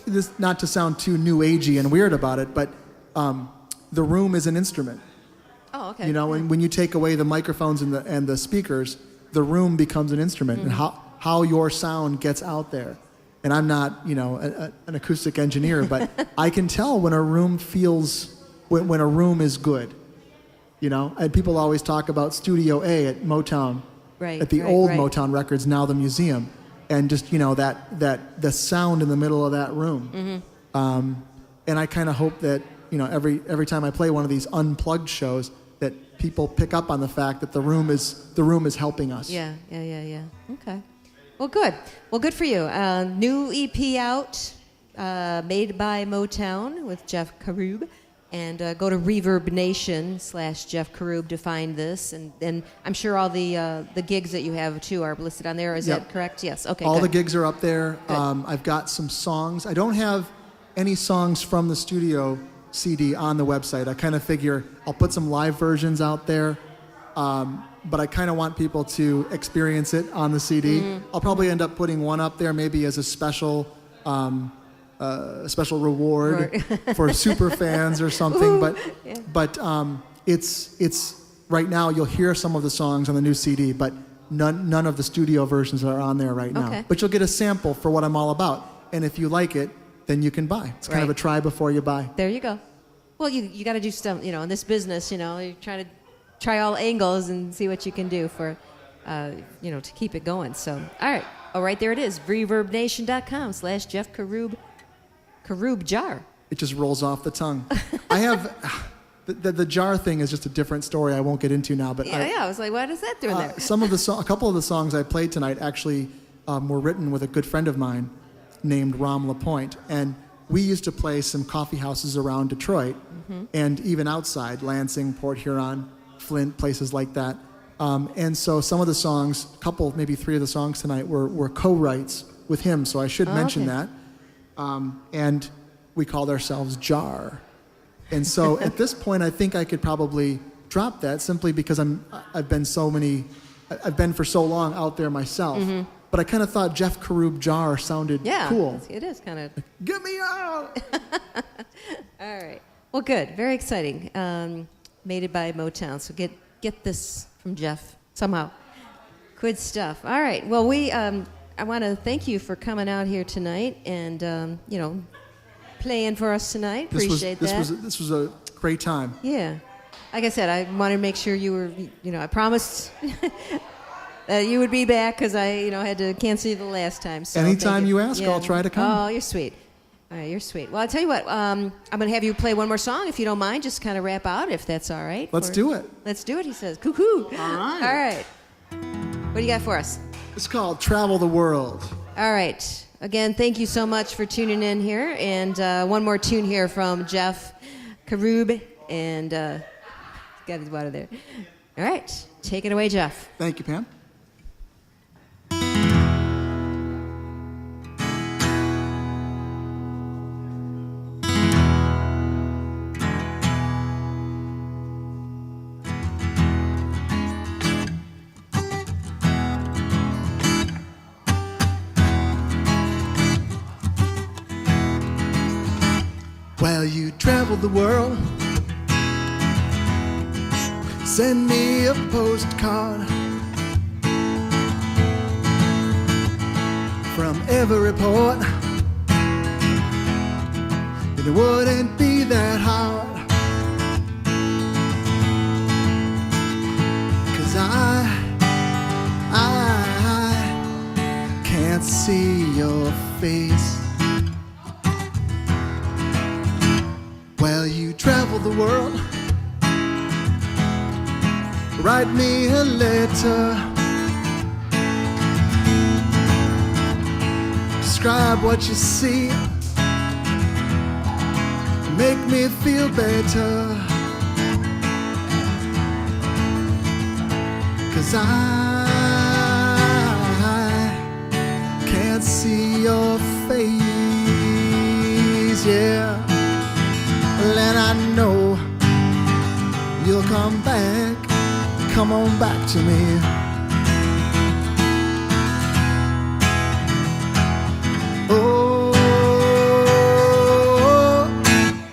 this, not to sound too new agey and weird about it, but the room is an instrument. Oh, okay. And when you take away the microphones and the speakers, the room becomes an instrument, and how your sound gets out there. And I'm not, an acoustic engineer, but I can tell when a room when a room is good. And people always talk about Studio A at Motown, at the old Motown Records, now the museum, and just that the sound in the middle of that room. And I kind of hope that every time I play one of these unplugged shows, that people pick up on the fact that the room is helping us. Yeah. Okay. Well, good. Well, good for you. New EP out, Made by Motown with Jeff Karoub. And go to Reverb Nation /Jeff Karoub to find this. And I'm sure all the gigs that you have, too, are listed on there. Is that correct? Yes. Okay, all the gigs are up there. I've got some songs. I don't have any songs from the studio CD on the website. I kind of figure I'll put some live versions out there. But I kind of want people to experience it on the CD. I'll probably end up putting one up there maybe as a special reward for super fans or something. But it's right now you'll hear some of the songs on the new CD, but none of the studio versions are on there right now. Okay. But you'll get a sample for what I'm all about. And if you like it, then you can buy. It's kind of a try before you buy. There you go. Well, you got to do stuff, in this business, you're trying to try all angles and see what you can do for, to keep it going. So, all right. Oh, right there it is. ReverbNation.com /Jeff Karoub. Karoub jar. It just rolls off the tongue. I have... The jar thing is just a different story I won't get into now. But I was like, what is that doing there? A couple of the songs I played tonight actually were written with a good friend of mine named Rom LaPointe. And we used to play some coffee houses around Detroit and even outside, Lansing, Port Huron, Flint, places like that. And so some of the songs, maybe 3 of the songs tonight were co-writes with him, so I should mention that. And we called ourselves Jar. And so at this point, I think I could probably drop that simply because I've been for so long out there myself. But I kind of thought Jeff Karoub Jar sounded cool. It is kind of. Get me out! All right. Well, good. Very exciting. Made it by Motown. So get this from Jeff somehow. Good stuff. All right. Well, I want to thank you for coming out here tonight and playing for us tonight. Appreciate that. This was a great time. Yeah. Like I said, I wanted to make sure you were, I promised that you would be back because I, had to cancel you the last time. So anytime you ask, I'll try to come. Oh, you're sweet. All right, you're sweet. Well, I'll tell you what. I'm going to have you play one more song, if you don't mind. Just kind of wrap out, if that's all right. Let's do it. Let's do it, he says. Cuckoo. All right. All right. What do you got for us? It's called Travel the World. All right. Again, thank you so much for tuning in here. And one more tune here from Jeff Karoub. And got his water there. All right. Take it away, Jeff. Thank you, Pam. Well, you traveled the world. Send me a postcard from every port. And it wouldn't be that hard, 'cause I can't see your face. Well, you traveled the world. Write me a letter. Describe what you see. Make me feel better. 'Cause I can't see your face, yeah. And I know you'll come back. Come on back to me. Oh,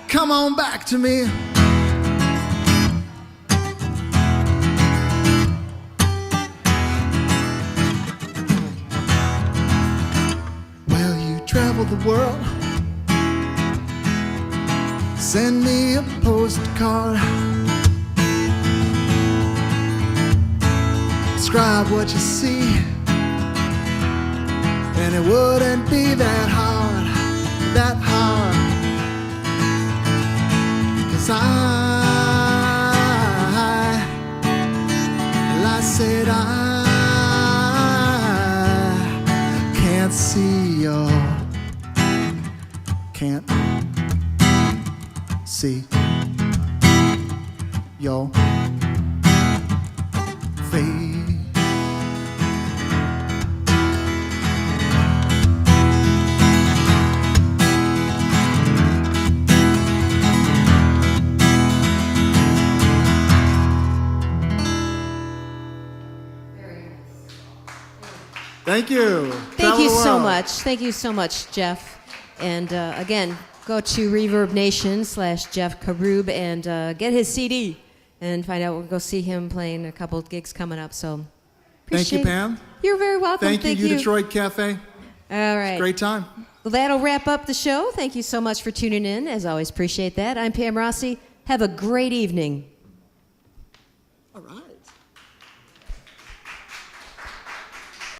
come on back to me. Well, you traveled the world. Send me a postcard. Describe what you see. And it wouldn't be that hard, that hard. 'Cause I said I can't see your, can't see your face. Thank you. Thank you so much. Thank you so much, Jeff. And again, go to Reverb Nation /Jeff Karoub and get his CD and find out. We'll go see him playing a couple of gigs coming up. So thank you, Pam. You're very welcome. Thank you, UDetroit Cafe. All right. It's a great time. Well, that'll wrap up the show. Thank you so much for tuning in. As always, appreciate that. I'm Pam Rossi. Have a great evening. All right.